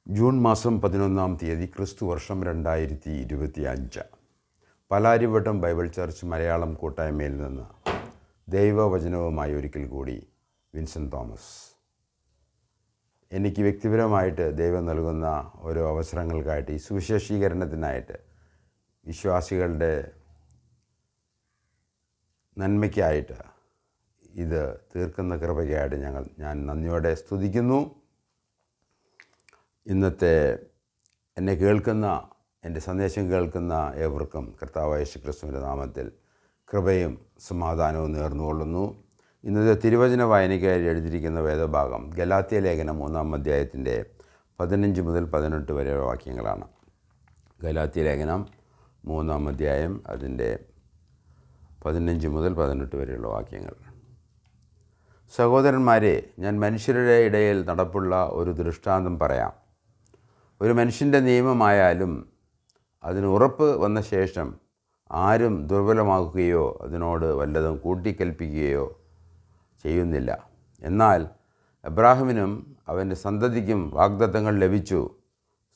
June മാസം 11-ാം തീയതി ക്രിസ്തുവർഷം 2025. പാലാരിവട്ടം ബൈബിൾ ചർച്ച് മലയാളം കൂട്ടായ്മയിൽ നിന്ന് ദൈവവചനവുമായി ഒരിക്കൽ കൂടി വിൻസെൻ്റ് തോമസ്. എനിക്ക് വ്യക്തിപരമായിട്ട് ദൈവം നൽകുന്ന ഓരോ അവസരങ്ങൾക്കായിട്ട്, ഈ സുവിശേഷീകരണത്തിനായിട്ട്, വിശ്വാസികളുടെ നന്മയ്ക്കായിട്ട് ഇത് തീർക്കുന്ന കൃപയ്ക്കായിട്ട് ഞാൻ നന്ദിയോടെ സ്തുതിക്കുന്നു. ഇന്നത്തെ എന്നെ കേൾക്കുന്ന, എൻ്റെ സന്ദേശം കേൾക്കുന്ന ഏവർക്കും കർത്താവായ യേശു ക്രിസ്തുവിൻ്റെ നാമത്തിൽ കൃപയും സമാധാനവും നേർന്നുകൊള്ളുന്നു. ഇന്നത്തെ തിരുവചന വായനയ്ക്കായി എഴുതിയിരിക്കുന്ന വേദഭാഗം ഗലാത്യ ലേഖനം 3-ാം അധ്യായത്തിൻ്റെ 15 മുതൽ 18 വരെ വാക്യങ്ങളാണ്. ഗലാത്യ ലേഖനം 3-ാം അധ്യായം അതിൻ്റെ 15 മുതൽ 18 വരെയുള്ള വാക്യങ്ങൾ. സഹോദരന്മാരെ, ഞാൻ മനുഷ്യരുടെ ഇടയിൽ നടപ്പുള്ള ഒരു ദൃഷ്ടാന്തം പറയാം. ഒരു മനുഷ്യൻ്റെ നിയമമായാലും അതിന് ഉറപ്പ് വന്ന ശേഷം ആരും ദുർബലമാക്കുകയോ അതിനോട് വല്ലതും കൂട്ടിക്കൽപ്പിക്കുകയോ ചെയ്യുന്നില്ല. എന്നാൽ അബ്രാഹാമിനും അവൻ്റെ സന്തതിക്കും വാഗ്ദത്തങ്ങൾ ലഭിച്ചു.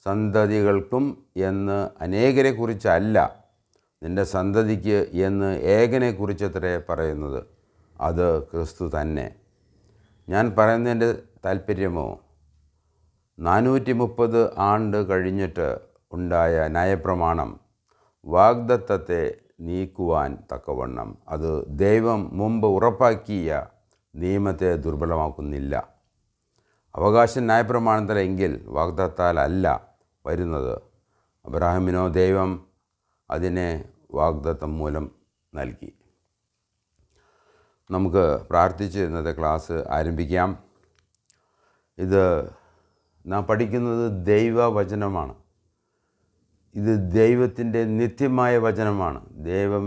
സന്തതികൾക്കും എന്ന് അനേകരെക്കുറിച്ചല്ല, നിൻ്റെ സന്തതിക്ക് എന്ന് ഏകനെക്കുറിച്ചത്രേ പറയുന്നത്. അത് ക്രിസ്തു തന്നെ. ഞാൻ പറയുന്നതിൻ്റെ താല്പര്യമോ, 430 ആണ്ട് കഴിഞ്ഞിട്ട് ഉണ്ടായ ന്യായപ്രമാണം വാഗ്ദത്തത്തെ നീക്കുവാൻ തക്കവണ്ണം അത് ദൈവം മുമ്പ് ഉറപ്പാക്കിയ നിയമത്തെ ദുർബലമാക്കുന്നില്ല. അവകാശം ന്യായപ്രമാണത്തിലെങ്കിൽ വാഗ്ദത്താലല്ല വരുന്നത്. അബ്രാഹാമിനോ ദൈവം അതിനെ വാഗ്ദത്തം മൂലം നൽകി. നമുക്ക് പ്രാർത്ഥിച്ച് ഇന്നത്തെ ക്ലാസ് ആരംഭിക്കാം. ഇത് നാം പഠിക്കുന്നത് ദൈവവചനമാണ്. ഇത് ദൈവത്തിൻ്റെ നിത്യമായ വചനമാണ്. ദൈവം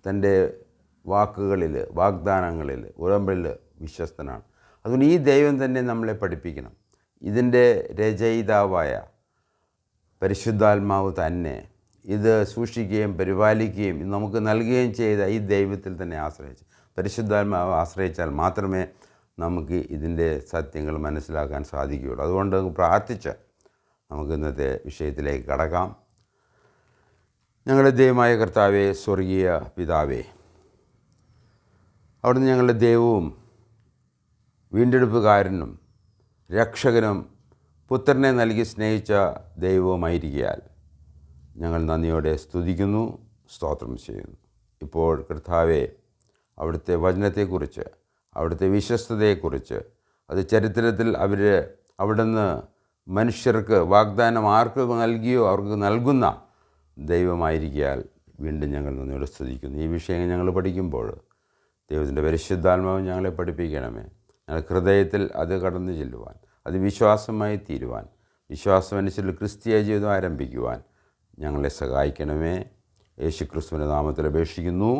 തൻ്റെ വാക്കുകളിൽ, വാഗ്ദാനങ്ങളിൽ, ഉടമ്പടിയിൽ വിശ്വസ്തനാണ്. അതുകൊണ്ട് ഈ ദൈവം തന്നെ നമ്മളെ പഠിപ്പിക്കണം. ഇതിൻ്റെ രചയിതാവായ പരിശുദ്ധാത്മാവ് തന്നെ ഇത് സൂക്ഷിക്കുകയും പരിപാലിക്കുകയും നമുക്ക് നൽകുകയും ചെയ്ത ഈ ദൈവത്തിൽ തന്നെ ആശ്രയിച്ച്, പരിശുദ്ധാത്മാവ് ആശ്രയിച്ചാൽ മാത്രമേ നമുക്ക് ഇതിൻ്റെ സത്യങ്ങൾ മനസ്സിലാക്കാൻ സാധിക്കുകയുള്ളൂ. അതുകൊണ്ട് പ്രാർത്ഥിച്ച് നമുക്ക് ഇന്നത്തെ വിഷയത്തിലേക്ക് കടക്കാം. ഞങ്ങളുടെ ദൈവമായ കർത്താവേ, സ്വർഗീയ പിതാവേ, അവിടുന്ന് ഞങ്ങളുടെ ദൈവവും വീണ്ടെടുപ്പുകാരനും രക്ഷകനും പുത്രനെ നൽകി സ്നേഹിച്ച ദൈവവുമായിരിക്കയാൽ ഞങ്ങൾ നന്ദിയോടെ സ്തുതിക്കുന്നു, സ്തോത്രം ചെയ്യുന്നു. ഇപ്പോൾ കർത്താവേ, അവിടുത്തെ വചനത്തെക്കുറിച്ച്, അവിടുത്തെ വിശ്വസ്തതയെക്കുറിച്ച്, അത് ചരിത്രത്തിൽ അവിടുന്ന് മനുഷ്യർക്ക് വാഗ്ദാനം ആർക്ക് നൽകിയോ അവർക്ക് നൽകുന്ന ദൈവമായിരിക്കയാൽ വീണ്ടും ഞങ്ങൾ നന്ദിയോടെ സ്തുതിക്കുന്നു. ഈ വിഷയങ്ങൾ ഞങ്ങൾ പഠിക്കുമ്പോൾ ദൈവത്തിൻ്റെ പരിശുദ്ധാത്മാവ് ഞങ്ങളെ പഠിപ്പിക്കണമേ. ഞങ്ങളുടെ ഹൃദയത്തിൽ അത് കടന്നു ചെല്ലുവാൻ, അത് വിശ്വാസമായി തീരുവാൻ, വിശ്വാസമനുസരിച്ച് ക്രിസ്തീയ ജീവിതം ആരംഭിക്കുവാൻ ഞങ്ങളെ സഹായിക്കണമേ. യേശു ക്രിസ്തുവിൻ്റെ നാമത്തിൽ അപേക്ഷിക്കുന്നു,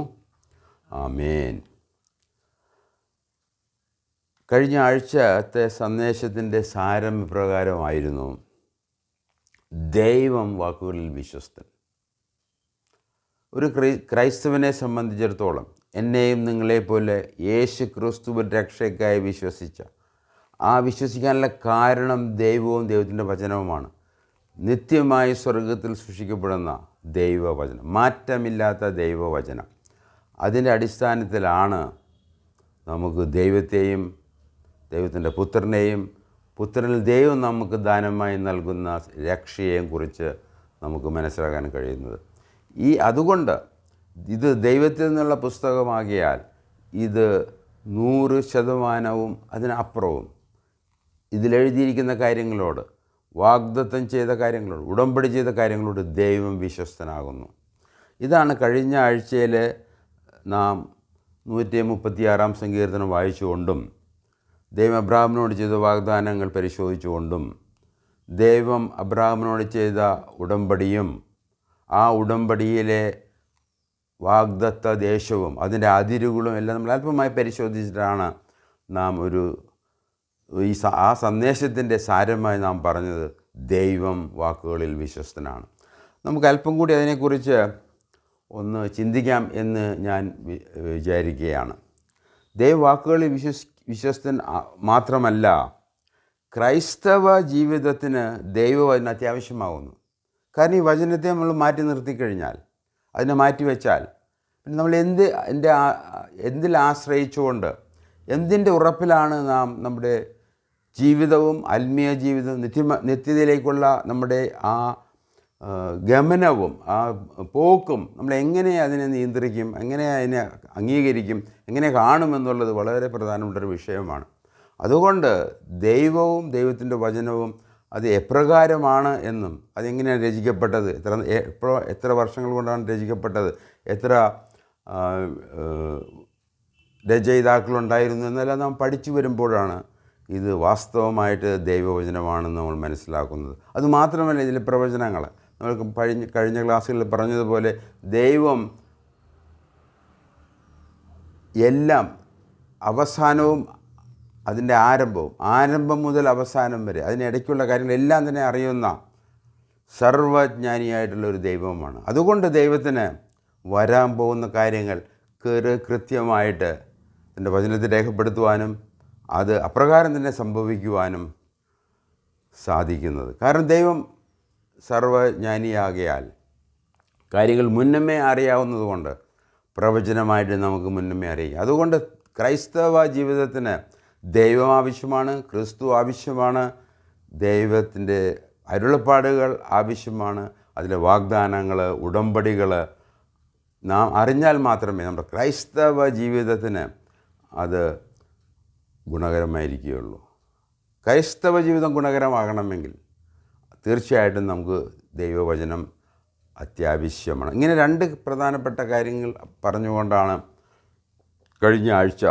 ആമേൻ. കഴിഞ്ഞ ആഴ്ചത്തെ സന്ദേശത്തിൻ്റെ സാരം ഇപ്രകാരമായിരുന്നു: ദൈവം വാക്കുകളിൽ വിശ്വസ്തൻ. ഒരു ക്രൈസ്തവനെ സംബന്ധിച്ചിടത്തോളം, എന്നെയും നിങ്ങളെപ്പോലെ യേശു ക്രിസ്തുവിൻ രക്ഷയ്ക്കായി വിശ്വസിക്കാനുള്ള കാരണം ദൈവവും ദൈവത്തിൻ്റെ വചനവുമാണ്. നിത്യമായി സ്വർഗത്തിൽ സൂക്ഷിക്കപ്പെടുന്ന ദൈവവചനം, മാറ്റമില്ലാത്ത ദൈവവചനം. അതിൻ്റെ അടിസ്ഥാനത്തിലാണ് നമുക്ക് ദൈവത്തെയും ദൈവത്തിൻ്റെ പുത്രനെയും പുത്രനിൽ ദൈവം നമുക്ക് ദാനമായി നൽകുന്ന രക്ഷയെയും കുറിച്ച് നമുക്ക് മനസ്സിലാക്കാൻ കഴിയുന്നത്. അതുകൊണ്ട് ഇത് ദൈവത്തിൽ നിന്നുള്ള പുസ്തകമാകിയാൽ ഇത് 100% അതിനപ്പുറവും ഇതിലെഴുതിയിരിക്കുന്ന കാര്യങ്ങളോട്, വാഗ്ദത്തം ചെയ്ത കാര്യങ്ങളോട്, ഉടമ്പടി ചെയ്ത കാര്യങ്ങളോട് ദൈവം വിശ്വസ്തനാകുന്നു. ഇതാണ് കഴിഞ്ഞ ആഴ്ചയിൽ നാം 136-ാം സങ്കീർത്തനം വായിച്ചുകൊണ്ടും ദൈവം അബ്രാഹാമിനോട് ചെയ്ത വാഗ്ദാനങ്ങൾ പരിശോധിച്ചുകൊണ്ടും ദൈവം അബ്രാഹാമിനോട് ചെയ്ത ഉടമ്പടിയും ആ ഉടമ്പടിയിലെ വാഗ്ദത്ത ദേശവും അതിൻ്റെ അതിരുകളും എല്ലാം നമ്മൾ അല്പമായി പരിശോധിച്ചിട്ടാണ് നാം ആ സന്ദേശത്തിൻ്റെ സാരമായി നാം പറഞ്ഞത് ദൈവം വാക്കുകളിൽ വിശ്വസ്തനാണ്. നമുക്ക് അല്പം കൂടി അതിനെക്കുറിച്ച് ഒന്ന് ചിന്തിക്കാം എന്ന് ഞാൻ വിചാരിക്കുകയാണ്. ദൈവവാക്കുകളിൽ വിശ്വസ്തൻ മാത്രമല്ല, ക്രൈസ്തവ ജീവിതത്തിന് ദൈവവചനം അത്യാവശ്യമാകുന്നു. കാരണം ഈ വചനത്തെ നമ്മൾ മാറ്റി നിർത്തിക്കഴിഞ്ഞാൽ, അതിനെ മാറ്റിവെച്ചാൽ പിന്നെ നമ്മൾ എന്തിൽ ആശ്രയിച്ചുകൊണ്ട്, എന്തിൻ്റെ ഉറപ്പിലാണ് നാം നമ്മുടെ ജീവിതവും ആത്മീയ ജീവിതവും നിത്യതയിലേക്കുള്ള നമ്മുടെ ആ ഗമനവും ആ പോക്കും നമ്മൾ എങ്ങനെ അതിനെ നിയന്ത്രിക്കും, എങ്ങനെ അതിനെ അംഗീകരിക്കും, എങ്ങനെ കാണുമെന്നുള്ളത് വളരെ പ്രധാനപ്പെട്ടൊരു വിഷയമാണ്. അതുകൊണ്ട് ദൈവവും ദൈവത്തിൻ്റെ വചനവും അത് എപ്രകാരമാണ് എന്നും അതെങ്ങനെയാണ് രചിക്കപ്പെട്ടത്, എത്ര വർഷങ്ങൾ കൊണ്ടാണ് രചിക്കപ്പെട്ടത്, എത്ര രചയിതാക്കളുണ്ടായിരുന്നു എന്നെല്ലാം നാം പഠിച്ചു വരുമ്പോഴാണ് ഇത് വാസ്തവമായിട്ട് ദൈവവചനമാണെന്ന് നമ്മൾ മനസ്സിലാക്കുന്നത്. അതുമാത്രമല്ല, ഇതിലെ പ്രവചനങ്ങൾ നമ്മൾക്ക് കഴിഞ്ഞ ക്ലാസ്സുകളിൽ പറഞ്ഞതുപോലെ ദൈവം എല്ലാം അവസാനവും അതിൻ്റെ ആരംഭം മുതൽ അവസാനം വരെ അതിനിടയ്ക്കുള്ള കാര്യങ്ങളെല്ലാം തന്നെ അറിയുന്ന സർവജ്ഞാനിയായിട്ടുള്ളൊരു ദൈവമാണ്. അതുകൊണ്ട് ദൈവത്തിന് വരാൻ പോകുന്ന കാര്യങ്ങൾ കൃത്യമായിട്ട് തൻ്റെ വചനത്തിൽ രേഖപ്പെടുത്തുവാനും അത് അപ്രകാരം തന്നെ സംഭവിക്കുവാനും സാധിക്കുന്നത്. കാരണം ദൈവം സർവജ്ഞാനിയാകയാൽ കാര്യങ്ങൾ മുന്നമേ അറിയാവുന്നതുകൊണ്ട് പ്രവചനമായിട്ട് നമുക്ക് മുന്നമേ അറിയാം. അതുകൊണ്ട് ക്രൈസ്തവ ജീവിതത്തിന് ദൈവം ആവശ്യമാണ്, ക്രിസ്തു ആവശ്യമാണ്, ദൈവത്തിൻ്റെ അരുളപ്പാടുകൾ ആവശ്യമാണ്, അതിലെ വാഗ്ദാനങ്ങൾ, ഉടമ്പടികൾ നാം അറിഞ്ഞാൽ മാത്രമേ നമ്മുടെ ക്രൈസ്തവ ജീവിതത്തിന് അത് ഗുണകരമായിരിക്കുകയുള്ളൂ. ക്രൈസ്തവ ജീവിതം ഗുണകരമാകണമെങ്കിൽ തീർച്ചയായിട്ടും നമുക്ക് ദൈവവചനം അത്യാവശ്യമാണ്. ഇങ്ങനെ രണ്ട് പ്രധാനപ്പെട്ട കാര്യങ്ങൾ പറഞ്ഞുകൊണ്ടാണ് കഴിഞ്ഞ ആഴ്ച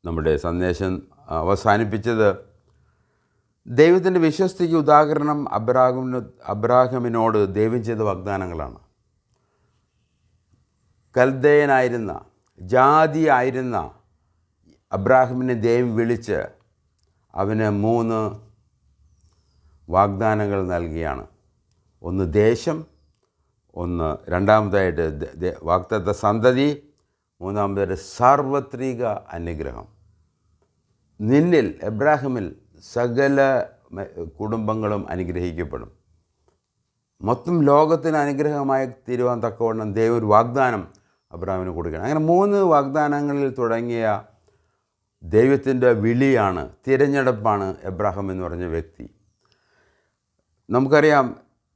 നമ്മുടെ സന്ദേശം അവസാനിപ്പിച്ചത്. ദൈവത്തിൻ്റെ വിശ്വസ്തയ്ക്ക് ഉദാഹരണം അബ്രാഹമിനോട് ദൈവം ചെയ്ത വാഗ്ദാനങ്ങളാണ്. കൽദയനായിരുന്ന ജാതിയായിരുന്ന അബ്രാഹമിനെ ദൈവം വിളിച്ച് അവന് 3 വാഗ്ദാനങ്ങൾ നൽകിയാണ്. ഒന്ന് ദേശം, രണ്ടാമതായിട്ട് വാഗ്ദത്ത സന്തതി, മൂന്നാമതായിട്ട് സാർവത്രിക അനുഗ്രഹം. നിന്നിൽ എബ്രാഹിമിൽ സകല കുടുംബങ്ങളും അനുഗ്രഹിക്കപ്പെടും. മൊത്തം ലോകത്തിന് അനുഗ്രഹമായി തീരുവാൻ തക്കവണ്ണം ദൈവം ഒരു വാഗ്ദാനം അബ്രാഹിമിന് കൊടുക്കുകയാണ്. അങ്ങനെ 3 വാഗ്ദാനങ്ങളിൽ തുടങ്ങിയ ദൈവത്തിൻ്റെ വിളിയാണ്, തിരഞ്ഞെടുപ്പാണ് എബ്രാഹിം എന്ന് പറഞ്ഞ വ്യക്തി. നമുക്കറിയാം,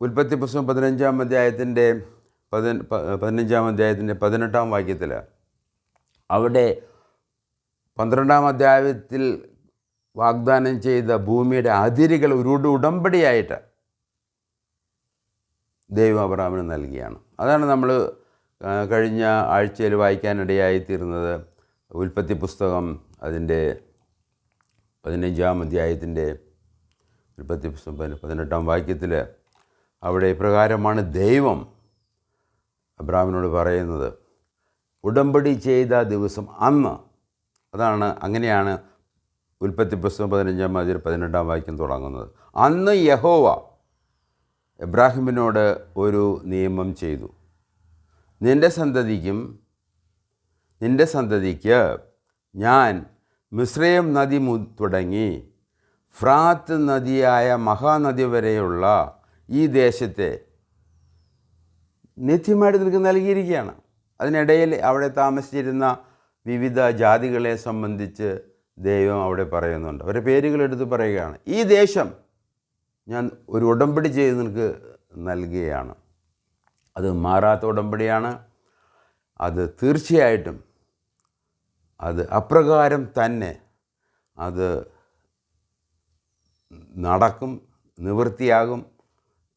ഉൽപ്പത്തി പുസ്തകം 15-ാം അധ്യായത്തിൻ്റെ 18-ാം വാക്യത്തിൽ അവിടെ 12-ാം അധ്യായത്തിൽ വാഗ്ദാനം ചെയ്ത ഭൂമിയുടെ അതിരുകൾ ഒരു ഉടമ്പടിയായിട്ട് ദൈവം അബ്രാഹിമിന് നൽകിയാണ്. അതാണ് നമ്മൾ കഴിഞ്ഞ ആഴ്ചയിൽ വായിക്കാനിടയായിത്തീർന്നത്. ഉൽപ്പത്തി പുസ്തകം അതിൻ്റെ 15-ാം അധ്യായത്തിൻ്റെ ഉൽപ്പത്തി പുസ്തകം 18-ാം വാക്യത്തിൽ അവിടെ ഇപ്രകാരമാണ് ദൈവം അബ്രാഹിമിനോട് പറയുന്നത്. ഉടമ്പടി ചെയ്ത ദിവസം അന്ന്, അങ്ങനെയാണ് ഉൽപ്പത്തി പുസ്തകം 15-ാം അധ്യായം 18-ാം വാക്യം തുടങ്ങുന്നത്. അന്ന് യഹോവ എബ്രാഹിമിനോട് ഒരു നിയമം ചെയ്തു. നിൻ്റെ സന്തതിക്ക് ഞാൻ മിസ്രയീം നദി തുടങ്ങി ഫ്രാത്ത് നദിയായ മഹാനദി വരെയുള്ള ഈ ദേശത്തെ നിത്യമായിട്ട് നിനക്ക് നൽകിയിരിക്കുകയാണ്. അതിനിടയിൽ അവിടെ താമസിച്ചിരുന്ന വിവിധ ജാതികളെ സംബന്ധിച്ച് ദൈവം അവിടെ പറയുന്നുണ്ട്. അവരുടെ പേരുകളെടുത്ത് പറയുകയാണ്. ഈ ദേശം ഞാൻ ഒരു ഉടമ്പടി ചെയ്ത് നിനക്ക് നൽകുകയാണ്. അത് മാറാത്ത ഉടമ്പടിയാണ്. അത് തീർച്ചയായിട്ടും അത് അപ്രകാരം തന്നെ അത് നടക്കും, നിവൃത്തിയാകും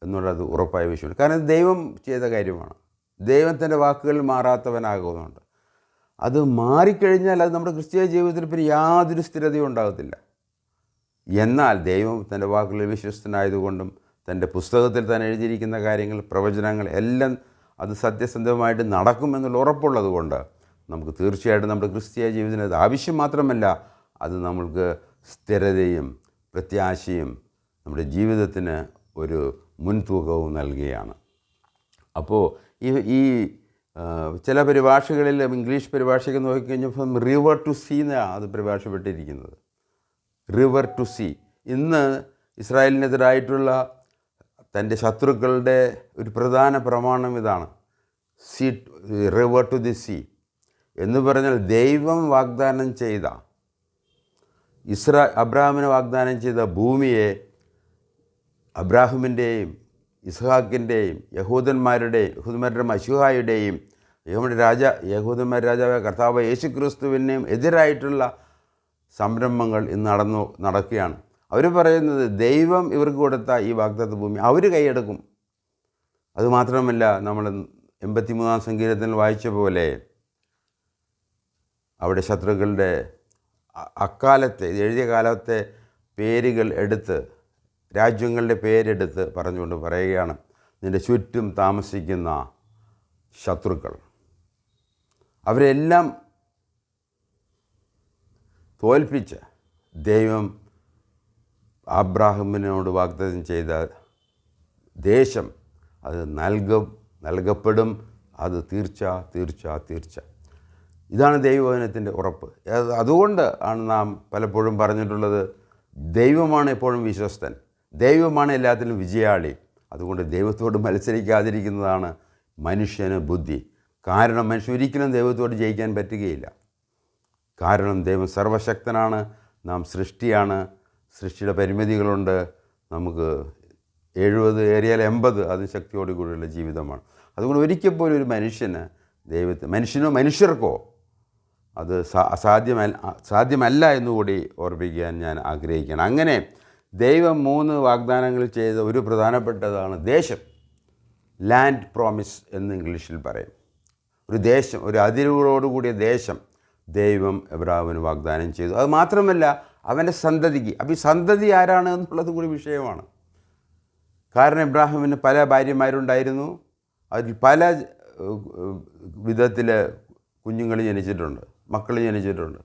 എന്നുള്ളത് ഉറപ്പായ വിഷയമാണ്. കാരണം ദൈവം ചെയ്ത കാര്യമാണ്. ദൈവത്തിൻ്റെ വാക്കുകൾ മാറാത്തവനാകുന്നുണ്ട്. അത് മാറിക്കഴിഞ്ഞാൽ അത് നമ്മുടെ ക്രിസ്തീയ ജീവിതത്തിൽ പിന്നെ യാതൊരു സ്ഥിരതയും ഉണ്ടാകത്തില്ല. എന്നാൽ ദൈവം തൻ്റെ വാക്കുകളിൽ വിശ്വസ്തനായതുകൊണ്ടും തൻ്റെ പുസ്തകത്തിൽ തന്നെ എഴുതിയിരിക്കുന്ന കാര്യങ്ങൾ, പ്രവചനങ്ങൾ എല്ലാം അത് സത്യസന്ധമായിട്ട് നടക്കുമെന്നുള്ള ഉറപ്പുള്ളത് കൊണ്ട് നമുക്ക് തീർച്ചയായിട്ടും നമ്മുടെ ക്രിസ്തീയ ജീവിതത്തിന് അത് ആവശ്യം മാത്രമല്ല, അത് നമ്മൾക്ക് സ്ഥിരതയും പ്രത്യാശയും നമ്മുടെ ജീവിതത്തിന് ഒരു മുൻതൂക്കവും നൽകുകയാണ്. അപ്പോൾ ഈ ചില പരിഭാഷകളിൽ, ഇംഗ്ലീഷ് പരിഭാഷയൊക്കെ നോക്കിക്കഴിഞ്ഞപ്പോൾ റിവർ ടു സീ എന്നാണ് അത് പരിഭാഷപ്പെട്ടിരിക്കുന്നത്. റിവർ ടു സീ, ഇന്ന് ഇസ്രായേലിനെതിരായിട്ടുള്ള തൻ്റെ ശത്രുക്കളുടെ ഒരു പ്രധാന പ്രമാണം ഇതാണ്, sea river to the sea എന്ന് പറഞ്ഞാൽ ദൈവം വാഗ്ദാനം ചെയ്ത അബ്രാഹാമിന് വാഗ്ദാനം ചെയ്ത ഭൂമിയെ അബ്രാഹിമിൻ്റെയും ഇസ്ഹാക്കിൻ്റെയും യഹൂദന്മാരുടെ മശൂഹായുടെയും യഹൂദന്മാരുടെ രാജാവായ കർത്താവ് യേശുക്രിസ്തുവിനെയും എതിരായിട്ടുള്ള സംരംഭങ്ങൾ ഇന്ന് നടക്കുകയാണ്. അവർ പറയുന്നത് ദൈവം ഇവർക്ക് കൊടുത്ത ഈ വാഗ്ദത്ത ഭൂമി അവർ കൈയെടുക്കും. അതുമാത്രമല്ല, നമ്മൾ 83-ാം സങ്കീർത്തനത്തിൽ വായിച്ച പോലെ അവിടെ ശത്രുക്കളുടെ അക്കാലത്തെ എഴുതിയ കാലത്തെ പേരുകൾ എടുത്ത്, രാജ്യങ്ങളുടെ പേരെടുത്ത് പറഞ്ഞുകൊണ്ട് പറയുകയാണ്, നിൻ്റെ ചുറ്റും താമസിക്കുന്ന ശത്രുക്കൾ അവരെല്ലാം തോൽപ്പിച്ച് ദൈവം അബ്രാഹിമിനോട് വാഗ്ദത്തം ചെയ്ത ദേശം അത് നൽകപ്പെടും. അത് തീർച്ച. ഇതാണ് ദൈവവചനത്തിൻ്റെ ഉറപ്പ്. അതുകൊണ്ട് ആണ് നാം പലപ്പോഴും പറഞ്ഞിട്ടുള്ളത്, ദൈവമാണ് എപ്പോഴും വിശ്വസ്തൻ, ദൈവമാണ് എല്ലാത്തിലും വിജയാളി. അതുകൊണ്ട് ദൈവത്തോട് മത്സരിക്കാതിരിക്കുന്നതാണ് മനുഷ്യന് ബുദ്ധി. കാരണം മനുഷ്യൻ ഒരിക്കലും ദൈവത്തോട് ജയിക്കാൻ പറ്റുകയില്ല. കാരണം ദൈവം സർവശക്തനാണ്, നാം സൃഷ്ടിയാണ്, സൃഷ്ടിയുടെ പരിമിതികളുണ്ട്. നമുക്ക് 70 ഏറിയാൽ 80 അതിന് ശക്തിയോട് കൂടിയുള്ള ജീവിതമാണ്. അതുകൊണ്ട് ഒരിക്കൽ പോലും ഒരു മനുഷ്യർക്കോ അത് സാധ്യമല്ല എന്നുകൂടി ഓർമ്മിക്കാൻ ഞാൻ ആഗ്രഹിക്കുകയാണ്. അങ്ങനെ ദൈവം 3 വാഗ്ദാനങ്ങൾ ചെയ്ത ഒരു പ്രധാനപ്പെട്ടതാണ് ദേശം. ലാൻഡ് പ്രോമിസ് എന്ന് ഇംഗ്ലീഷിൽ പറയും. ഒരു ദേശം, ഒരു അതിരുകളോടുകൂടിയ ദേശം ദൈവം എബ്രാഹിമിന് വാഗ്ദാനം ചെയ്തു. അത് മാത്രമല്ല, അവൻ്റെ സന്തതിക്ക്. അപ്പോൾ ഈ സന്തതി ആരാണ് എന്നുള്ളത് കൂടി വിഷയമാണ്. കാരണം എബ്രാഹിമിന് പല ഭാര്യമാരുണ്ടായിരുന്നു, അതിൽ പല വിധത്തിൽ കുഞ്ഞുങ്ങൾ ജനിച്ചിട്ടുണ്ട്, മക്കൾ ജനിച്ചിട്ടുണ്ട്.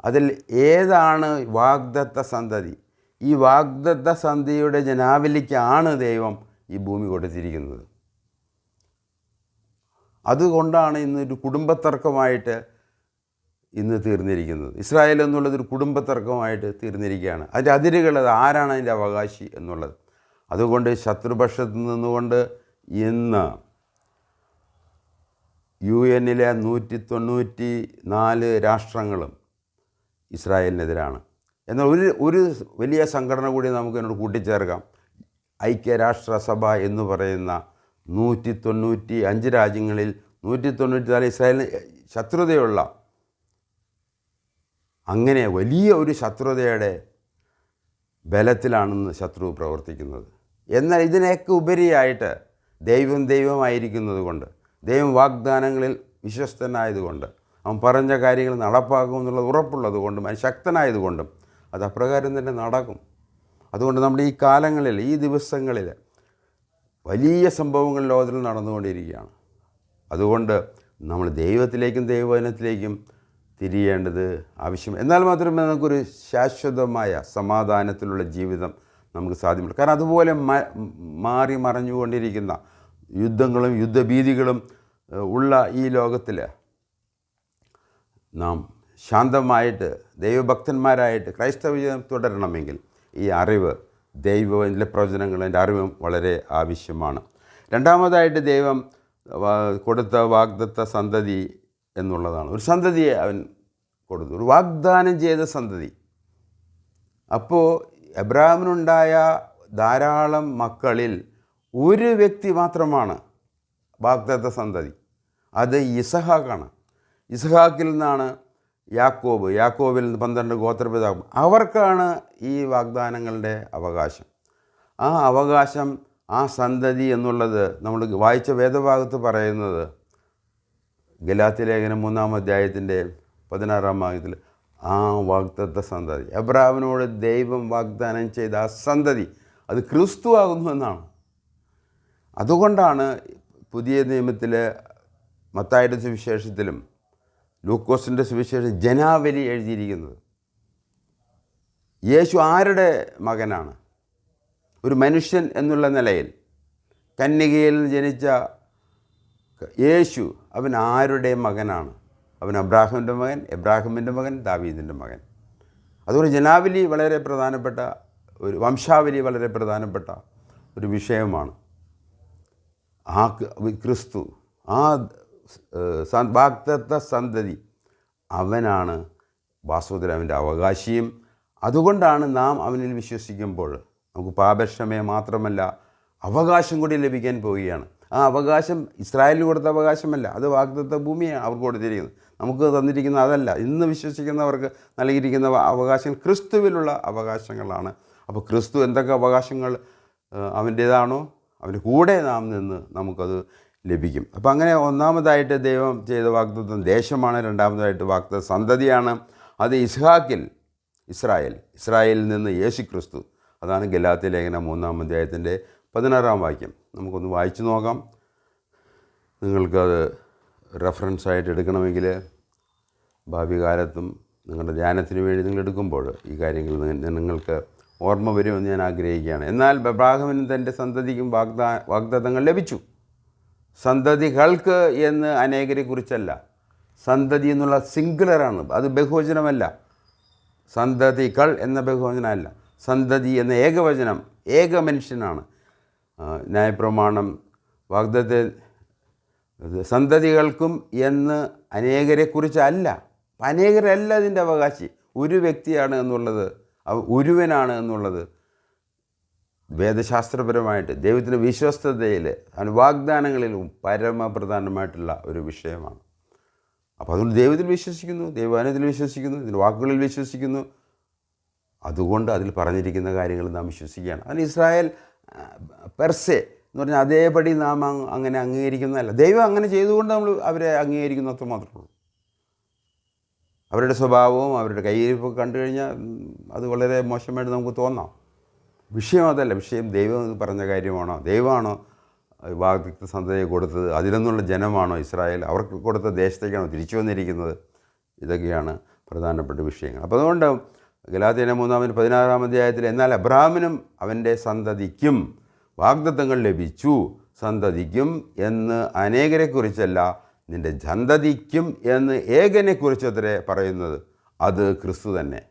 അതിൽ ഏതാണ് വാഗ്ദത്ത സന്തതി? ഈ വാഗ്ദത്ത സന്തതിയുടെ ജനാവലിക്കാണ് ദൈവം ഈ ഭൂമി കൊടുത്തിരിക്കുന്നത്. അതുകൊണ്ടാണ് ഇന്നൊരു കുടുംബത്തർക്കമായിട്ട് ഇന്ന് തീർന്നിരിക്കുന്നത്. ഇസ്രായേൽ എന്നുള്ളതൊരു കുടുംബത്തർക്കമായിട്ട് തീർന്നിരിക്കുകയാണ്. അതിൻ്റെ അതിരുകൾ, ആരാണ് അതിൻ്റെ അവകാശി എന്നുള്ളത്. അതുകൊണ്ട് ശത്രുപക്ഷത്ത് നിന്നുകൊണ്ട് ഇന്ന് UN 194 രാഷ്ട്രങ്ങളും ഇസ്രായേലിനെതിരാണ്. എന്നാൽ ഒരു വലിയ സംഘടന കൂടി നമുക്ക് എന്നോട് കൂട്ടിച്ചേർക്കാം. ഐക്യരാഷ്ട്രസഭ എന്ന് പറയുന്ന 195 രാജ്യങ്ങളിൽ 194 ഇസ്രായേലിന് ശത്രുതയുള്ള, അങ്ങനെ വലിയ ഒരു ശത്രുതയുടെ ബലത്തിലാണെന്ന് ശത്രു പ്രവർത്തിക്കുന്നത്. എന്നാൽ ഇതിനൊക്കെ ഉപരിയായിട്ട് ദൈവമായിരിക്കുന്നത് കൊണ്ട്, ദൈവം വാഗ്ദാനങ്ങളിൽ വിശ്വസ്തനായതുകൊണ്ട്, അവൻ പറഞ്ഞ കാര്യങ്ങൾ നടപ്പാക്കുമെന്നുള്ളത് ഉറപ്പുള്ളത് കൊണ്ടും, അവൻ ശക്തനായതുകൊണ്ടും അത് അപ്രകാരം തന്നെ നടക്കും. അതുകൊണ്ട് നമ്മുടെ ഈ കാലങ്ങളിൽ, ഈ ദിവസങ്ങളിൽ വലിയ സംഭവങ്ങൾ ലോകത്തിൽ നടന്നുകൊണ്ടിരിക്കുകയാണ്. അതുകൊണ്ട് നമ്മൾ ദൈവത്തിലേക്കും ദൈവവചനത്തിലേക്കും തിരിയേണ്ടത് ആവശ്യം. എന്നാൽ മാത്രമേ നമുക്കൊരു ശാശ്വതമായ സമാധാനത്തിലുള്ള ജീവിതം നമുക്ക് സാധ്യമുള്ളൂ. കാരണം അതുപോലെ മാറി മറഞ്ഞുകൊണ്ടിരിക്കുന്ന യുദ്ധങ്ങളും യുദ്ധഭീതികളും ഉള്ള ഈ ലോകത്തിൽ നാം ശാന്തമായിട്ട് ദൈവഭക്തന്മാരായിട്ട് ക്രൈസ്തവ ജീവിതം തുടരണമെങ്കിൽ ഈ അറിവ്, ദൈവത്തിലെ പ്രവചനങ്ങളുടെ അറിവും വളരെ ആവശ്യമാണ്. രണ്ടാമതായിട്ട് ദൈവം കൊടുത്ത വാഗ്ദത്ത സന്തതി എന്നുള്ളതാണ്. ഒരു സന്തതിയെ അവൻ കൊടുത്തു, ഒരു വാഗ്ദാനം ചെയ്ത സന്തതി. അപ്പോൾ എബ്രാഹിമിനുണ്ടായ ധാരാളം മക്കളിൽ ഒരു വ്യക്തി മാത്രമാണ് വാഗ്ദത്ത സന്തതി. അത് ഇസഹാക്കാണ്. ഇസഹാക്കിൽ നിന്നാണ് യാക്കോബിൽ നിന്ന് 12 ഗോത്രപിതാക്കൾ, അവർക്കാണ് ഈ വാഗ്ദാനങ്ങളുടെ അവകാശം. ആ അവകാശം, ആ സന്തതി എന്നുള്ളത് നമ്മൾ വായിച്ച വേദഭാഗത്ത് പറയുന്നത്, ഗലാത്യലേഖനം 3-ാം അധ്യായത്തിൻ്റെ 16-ാം ഭാഗത്തിൽ ആ വാഗ്ദത്ത സന്തതി, എബ്രാഹിമിനോട് ദൈവം വാഗ്ദാനം ചെയ്ത ആ സന്തതി, അത് ക്രിസ്തു ആകുന്നു എന്നാണ്. അതുകൊണ്ടാണ് പുതിയ നിയമത്തിൽ മത്തായിയുടെ സുവിശേഷത്തിലും ലൂക്കോസിൻ്റെ സുവിശേഷം ജനാവലി എഴുതിയിരിക്കുന്നത്. യേശു ആരുടെ മകനാണ്? ഒരു മനുഷ്യൻ എന്നുള്ള നിലയിൽ കന്യകയിൽ ജനിച്ച യേശു അവൻ ആരുടെ മകനാണ്? അവൻ എബ്രാഹിമിൻ്റെ മകൻ, ദാവീദിൻ്റെ മകൻ. അതുകൊണ്ട് ജനാവലി വളരെ പ്രധാനപ്പെട്ട വംശാവലി വളരെ പ്രധാനപ്പെട്ട ഒരു വിഷയമാണ്. ആ ക്രിസ്തു, ആ വാഗ്ദത്ത സന്തതി, അവനാണ് വാസ്തവത്തിൽ അവൻ്റെ അവകാശിയും. അതുകൊണ്ടാണ് നാം അവനിൽ വിശ്വസിക്കുമ്പോൾ നമുക്ക് പാപക്ഷമയെ മാത്രമല്ല അവകാശം കൂടി ലഭിക്കാൻ പോവുകയാണ്. ആ അവകാശം ഇസ്രായേലിന് കൊടുത്ത അവകാശമല്ല, അത് വാഗ്ദത്ത ഭൂമിയാണ് അവർക്ക് കൊടുത്തിരിക്കുന്നത്. നമുക്ക് തന്നിരിക്കുന്ന അതല്ല. ഇന്ന് വിശ്വസിക്കുന്നവർക്ക് നൽകിയിരിക്കുന്ന അവകാശം ക്രിസ്തുവിലുള്ള അവകാശങ്ങളാണ്. അപ്പോൾ ക്രിസ്തു എന്തൊക്കെ അവകാശങ്ങൾ അവൻ്റേതാണോ അവൻ്റെ കൂടെ നാം നിന്ന് നമുക്കത് ലഭിക്കും. അപ്പോൾ അങ്ങനെ ഒന്നാമതായിട്ട് ദൈവം ചെയ്ത വാഗ്ദത്തം ദേശമാണ്. രണ്ടാമതായിട്ട് വാഗ്ദത്ത സന്തതിയാണ്. അത് ഇസ്രായേലിൽ നിന്ന് യേശു ക്രിസ്തു. അതാണ് ഗലാത്യ ലേഖനം 3-ാം അധ്യായത്തിൻ്റെ 16-ാം വാക്യം. നമുക്കൊന്ന് വായിച്ചു നോക്കാം. നിങ്ങൾക്കത് റെഫറൻസായിട്ട് എടുക്കണമെങ്കിൽ ഭാവി കാലത്തും നിങ്ങളുടെ ധ്യാനത്തിന് വേണ്ടി നിങ്ങൾ എടുക്കുമ്പോൾ ഈ കാര്യങ്ങൾ നിങ്ങൾക്ക് ഓർമ്മ വരുമെന്ന് ഞാൻ ആഗ്രഹിക്കുകയാണ്. എന്നാൽ അബ്രാഹാമിനും തൻ്റെ സന്തതിക്കും വാഗ്ദത്തങ്ങൾ ലഭിച്ചു. സന്തതികൾക്ക് എന്ന് അനേകരെ കുറിച്ചല്ല. സന്തതി എന്നുള്ള സിംഗുലറാണ്, അത് ബഹുവചനമല്ല. സന്തതികൾ എന്ന ബഹുവചനമല്ല, സന്തതി എന്ന ഏകവചനം, ഏക മനുഷ്യനാണ്. ന്യായപ്രമാണം സന്തതികൾക്കും എന്ന് അനേകരെക്കുറിച്ചല്ല. അനേകരല്ല അതിൻ്റെ അവകാശി, ഒരു വ്യക്തിയാണ് എന്നുള്ളത്, ഒരുവനാണ് എന്നുള്ളത് വേദശാസ്ത്രപരമായിട്ട് ദൈവത്തിൻ്റെ വിശ്വസ്തതയിൽ വാഗ്ദാനങ്ങളിലും പരമപ്രധാനമായിട്ടുള്ള ഒരു വിഷയമാണ്. അപ്പോൾ അതുകൊണ്ട് ദൈവത്തിൽ വിശ്വസിക്കുന്നു, ദൈവവചനത്തിൽ വിശ്വസിക്കുന്നു, ഇതിൻ്റെ വാക്കുകളിൽ വിശ്വസിക്കുന്നു. അതുകൊണ്ട് അതിൽ പറഞ്ഞിരിക്കുന്ന കാര്യങ്ങൾ നാം വിശ്വസിക്കുകയാണ്. അതിന് ഇസ്രായേൽ പെർസെ എന്ന് പറഞ്ഞാൽ അതേപടി നാം അങ്ങനെ അംഗീകരിക്കുന്നതല്ല. ദൈവം അങ്ങനെ ചെയ്തുകൊണ്ട് നമ്മൾ അവരെ അംഗീകരിക്കുന്നു, അത്ര മാത്രമേ ഉള്ളൂ. അവരുടെ സ്വഭാവവും അവരുടെ കയ്യിരിപ്പൊക്കെ കണ്ടു കഴിഞ്ഞാൽ അത് വളരെ മോശമായിട്ട് നമുക്ക് തോന്നാം. വിഷയം അതല്ല. വിഷയം ദൈവം പറഞ്ഞ കാര്യമാണോ, ദൈവമാണോ വാഗ്ദത്ത സന്തതിയെ കൊടുത്തത്, അതിൽ നിന്നുള്ള ജനമാണോ ഇസ്രായേൽ, അവർക്ക് കൊടുത്ത ദേശത്തേക്കാണോ തിരിച്ചു വന്നിരിക്കുന്നത്? ഇതൊക്കെയാണ് പ്രധാനപ്പെട്ട വിഷയങ്ങൾ. അപ്പോൾ അതുകൊണ്ട് ഗലാത്യ 3-16-ാം അധ്യായത്തിൽ എന്നാൽ അബ്രാഹാമിനും അവൻ്റെ സന്തതിക്കും വാഗ്ദത്തങ്ങൾ ലഭിച്ചു. സന്തതിക്കും എന്ന് അനേകരെക്കുറിച്ചല്ല, നിൻ്റെ സന്തതിക്കും എന്ന് ഏകനെക്കുറിച്ചത്രേ പറയുന്നത്. അത് ക്രിസ്തു തന്നെ.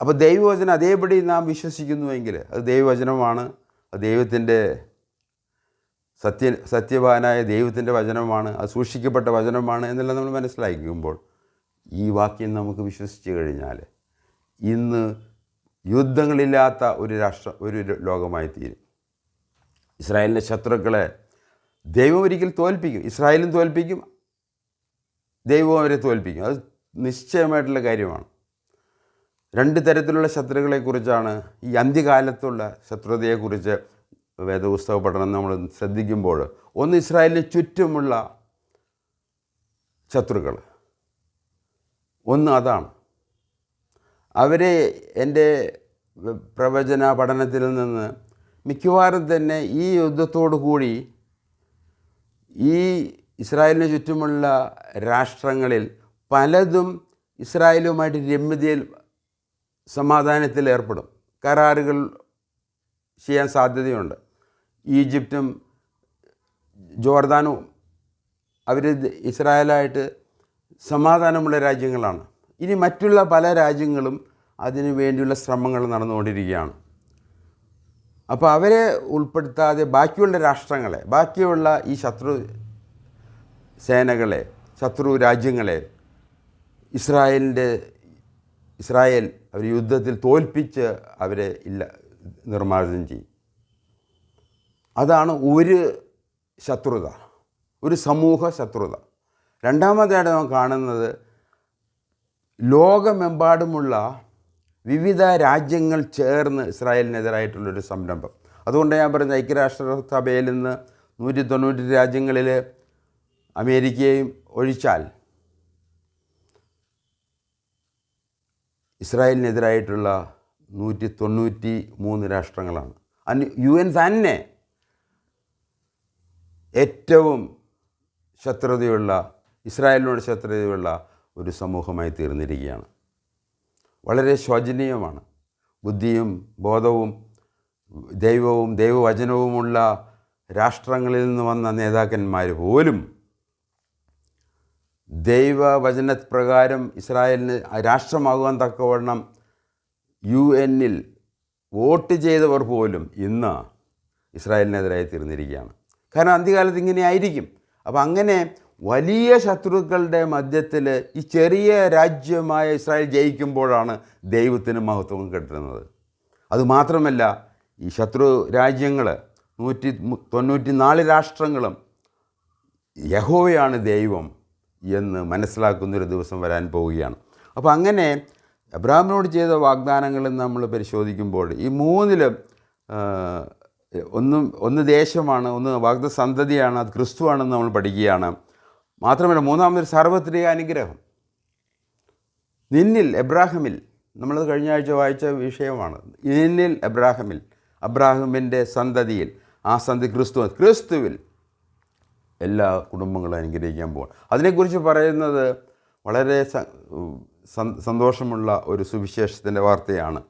അപ്പോൾ ദൈവവചനം അതേപടി നാം വിശ്വസിക്കുന്നുവെങ്കിൽ അത് ദൈവവചനമാണ്, അത് ദൈവത്തിൻ്റെ സത്യവാനായ ദൈവത്തിൻ്റെ വചനമാണ്, അത് സൂക്ഷിക്കപ്പെട്ട വചനമാണ് എന്നെല്ലാം നമ്മൾ മനസ്സിലാക്കുമ്പോൾ ഈ വാക്യം നമുക്ക് വിശ്വസിച്ച് കഴിഞ്ഞാൽ ഇന്ന് യുദ്ധങ്ങളില്ലാത്ത ഒരു ലോകമായി തീരും. ഇസ്രായേലിൻ്റെ ശത്രുക്കളെ ദൈവം ഒരിക്കൽ തോൽപ്പിക്കും. ഇസ്രായേലും തോൽപ്പിക്കും, ദൈവവും അവരെ തോൽപ്പിക്കും. അത് നിശ്ചയമായിട്ടുള്ള കാര്യമാണ്. രണ്ട് തരത്തിലുള്ള ശത്രുക്കളെക്കുറിച്ചാണ് ഈ അന്ത്യകാലത്തുള്ള ശത്രുതയെക്കുറിച്ച് വേദപുസ്തക പഠനം നമ്മൾ ശ്രദ്ധിക്കുമ്പോൾ, ഒന്ന് ഇസ്രായേലിന് ചുറ്റുമുള്ള ശത്രുക്കൾ, ഒന്ന് അതാണ്. അവരെ എൻ്റെ പ്രവചന പഠനത്തിൽ നിന്ന് മിക്കവാറും തന്നെ ഈ യുദ്ധത്തോടു കൂടി ഈ ഇസ്രായേലിന് ചുറ്റുമുള്ള രാഷ്ട്രങ്ങളിൽ പലതും ഇസ്രായേലുമായിട്ട് രമ്യതയിൽ സമാധാനത്തിൽ ഏർപ്പെടും, കരാറുകൾ ചെയ്യാൻ സാധ്യതയുണ്ട്. ഈജിപ്തും ജോർദാനും അവർ ഇസ്രായേലായിട്ട് സമാധാനമുള്ള രാജ്യങ്ങളാണ്. ഇനി മറ്റുള്ള പല രാജ്യങ്ങളും അതിനു വേണ്ടിയുള്ള ശ്രമങ്ങൾ നടന്നുകൊണ്ടിരിക്കുകയാണ്. അപ്പോൾ അവരെ ഉൾപ്പെടുത്താതെ ബാക്കിയുള്ള രാഷ്ട്രങ്ങളെ, ബാക്കിയുള്ള ഈ ശത്രു സേനകളെ, ശത്രു രാജ്യങ്ങളെ ഇസ്രായേൽ അവർ യുദ്ധത്തിൽ തോൽപ്പിച്ച് അവരെ നിർമ്മാർജ്ജനം ചെയ്യും. അതാണ് ഒരു ശത്രുത, ഒരു സമൂഹ ശത്രുത. രണ്ടാമതായിട്ട് നാം കാണുന്നത് ലോകമെമ്പാടുമുള്ള വിവിധ രാജ്യങ്ങൾ ചേർന്ന് ഇസ്രായേലിനെതിരായിട്ടുള്ളൊരു സംരംഭം. അതുകൊണ്ട് ഞാൻ പറയുന്നത് ഐക്യരാഷ്ട്രസഭയിൽ നിന്ന് 190 രാജ്യങ്ങളിൽ അമേരിക്കയും ഒഴിച്ചാൽ ഇസ്രായേലിനെതിരായിട്ടുള്ള 193 രാഷ്ട്രങ്ങളാണ്. UN തന്നെ ഏറ്റവും ഇസ്രായേലിനോട് ശത്രുതയുള്ള ഒരു സമൂഹമായി തീർന്നിരിക്കുകയാണ്. വളരെ ശോചനീയമാണ്. ബുദ്ധിയും ബോധവും ദൈവവും ദൈവവചനവുമുള്ള രാഷ്ട്രങ്ങളിൽ നിന്ന് വന്ന നേതാക്കന്മാർ പോലും ദൈവവചനപ്രകാരം ഇസ്രായേലിന് രാഷ്ട്രമാകുവാൻ തക്കവണ്ണം UN വോട്ട് ചെയ്തവർ പോലും ഇന്ന് ഇസ്രായേലിനെതിരായി തീർന്നിരിക്കുകയാണ്. കാരണം അന്ത്യകാലത്ത് ഇങ്ങനെ ആയിരിക്കും. അപ്പോൾ അങ്ങനെ വലിയ ശത്രുക്കളുടെ മധ്യത്തിൽ ഈ ചെറിയ രാജ്യമായ ഇസ്രായേൽ ജയിക്കുമ്പോഴാണ് ദൈവത്തിന് മഹത്വം കിട്ടുന്നത്. അതുമാത്രമല്ല, ഈ ശത്രു രാജ്യങ്ങൾ 194 രാഷ്ട്രങ്ങളും യഹോവയാണ് ദൈവം എന്ന് മനസ്സിലാക്കുന്നൊരു ദിവസം വരാൻ പോവുകയാണ്. അപ്പോൾ അങ്ങനെ അബ്രാഹാമിനോട് ചെയ്ത വാഗ്ദാനങ്ങൾ നമ്മൾ പരിശോധിക്കുമ്പോൾ ഈ മൂന്നിലും ഒന്ന് ദേശമാണ്, ഒന്ന് വാഗ്ദത്ത സന്തതിയാണ്, അത് ക്രിസ്തുവാണെന്ന് നമ്മൾ പഠിക്കുകയാണ്. മാത്രമല്ല മൂന്നാമതൊരു സാർവത്രിക അനുഗ്രഹം നിന്നിൽ എബ്രാഹിമിൽ, നമ്മളത് കഴിഞ്ഞ ആഴ്ച വായിച്ച വിഷയമാണ്. നിന്നിൽ എബ്രാഹിമിൽ, അബ്രാഹിമിൻ്റെ സന്തതിയിൽ, ആ സന്തതി ക്രിസ്തുവിൽ എല്ലാ കുടുംബങ്ങളും അനുഗ്രഹിക്കാൻ പോകും. അതിനെക്കുറിച്ച് പറയുന്നത് വളരെ സന്തോഷമുള്ള ഒരു സുവിശേഷത്തിൻ്റെ വാർത്തയാണ്.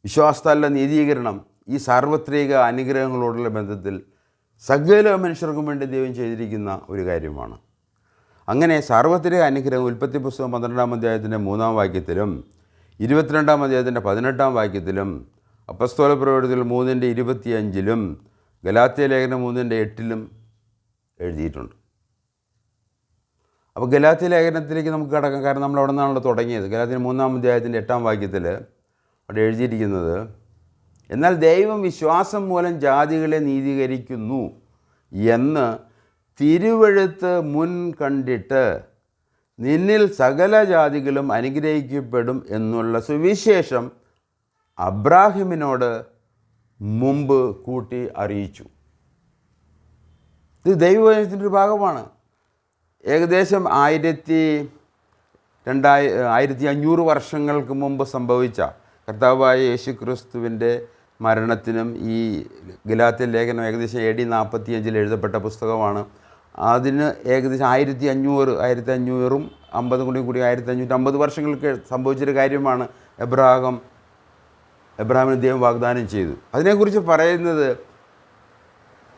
വിശ്വാസത്താലുള്ള നീതീകരണം ഈ സാർവത്രിക അനുഗ്രഹങ്ങളോടുള്ള ബന്ധത്തിൽ സകല മനുഷ്യർക്കും വേണ്ടി ദൈവം ചെയ്തിരിക്കുന്ന ഒരു കാര്യമാണ്. അങ്ങനെ സാർവത്രിക അനുഗ്രഹം ഉൽപ്പത്തി പുസ്തകം 12-ാം അധ്യായത്തിൻ്റെ 3-ാം വാക്യത്തിലും 22-ാം അധ്യായത്തിൻ്റെ 18-ാം വാക്യത്തിലും അപ്പസ്തോല പ്രവൃത്തികൾ 3:25-ലും ഗലാത്യ ലേഖനം 3:8-ലും എഴുതിയിട്ടുണ്ട്. അപ്പോൾ ഗലാത്യ ലേഖനത്തിലേക്ക് നമുക്ക് കടക്കാം. കാരണം നമ്മൾ അവിടെ നിന്നാണല്ലോ തുടങ്ങിയത്. ഗലാത്യ 3-ാം അധ്യായത്തിൻ്റെ 8-ാം വാക്യത്തിൽ അവിടെ എഴുതിയിരിക്കുന്നത്, എന്നാൽ ദൈവം വിശ്വാസം മൂലം ജാതികളെ നീതീകരിക്കുന്നു എന്ന് തിരുവെഴുത്ത് മുൻ കണ്ടിട്ട് നിന്നിൽ സകല ജാതികളും അനുഗ്രഹിക്കപ്പെടും എന്നുള്ള സുവിശേഷം അബ്രാഹിമിനോട് മുമ്പ് കൂട്ടി അറിയിച്ചു. ഇത് ദൈവവചനത്തിൻ്റെ ഒരു ഭാഗമാണ്. ഏകദേശം 1500 വർഷങ്ങൾക്ക് മുമ്പ് സംഭവിച്ച കർത്താവായ യേശു ക്രിസ്തുവിൻ്റെ മരണത്തിനും ഈ ഗലാത്യ ലേഖനം ഏകദേശം AD 45 എഴുതപ്പെട്ട പുസ്തകമാണ്. അതിന് ഏകദേശം 1500-ഉം 50 കൂടി 1550 വർഷങ്ങൾക്ക് സംഭവിച്ചൊരു കാര്യമാണ്. എബ്രാഹിമിന് ദൈവം വാഗ്ദാനം ചെയ്തു. അതിനെക്കുറിച്ച് പറയുന്നത്,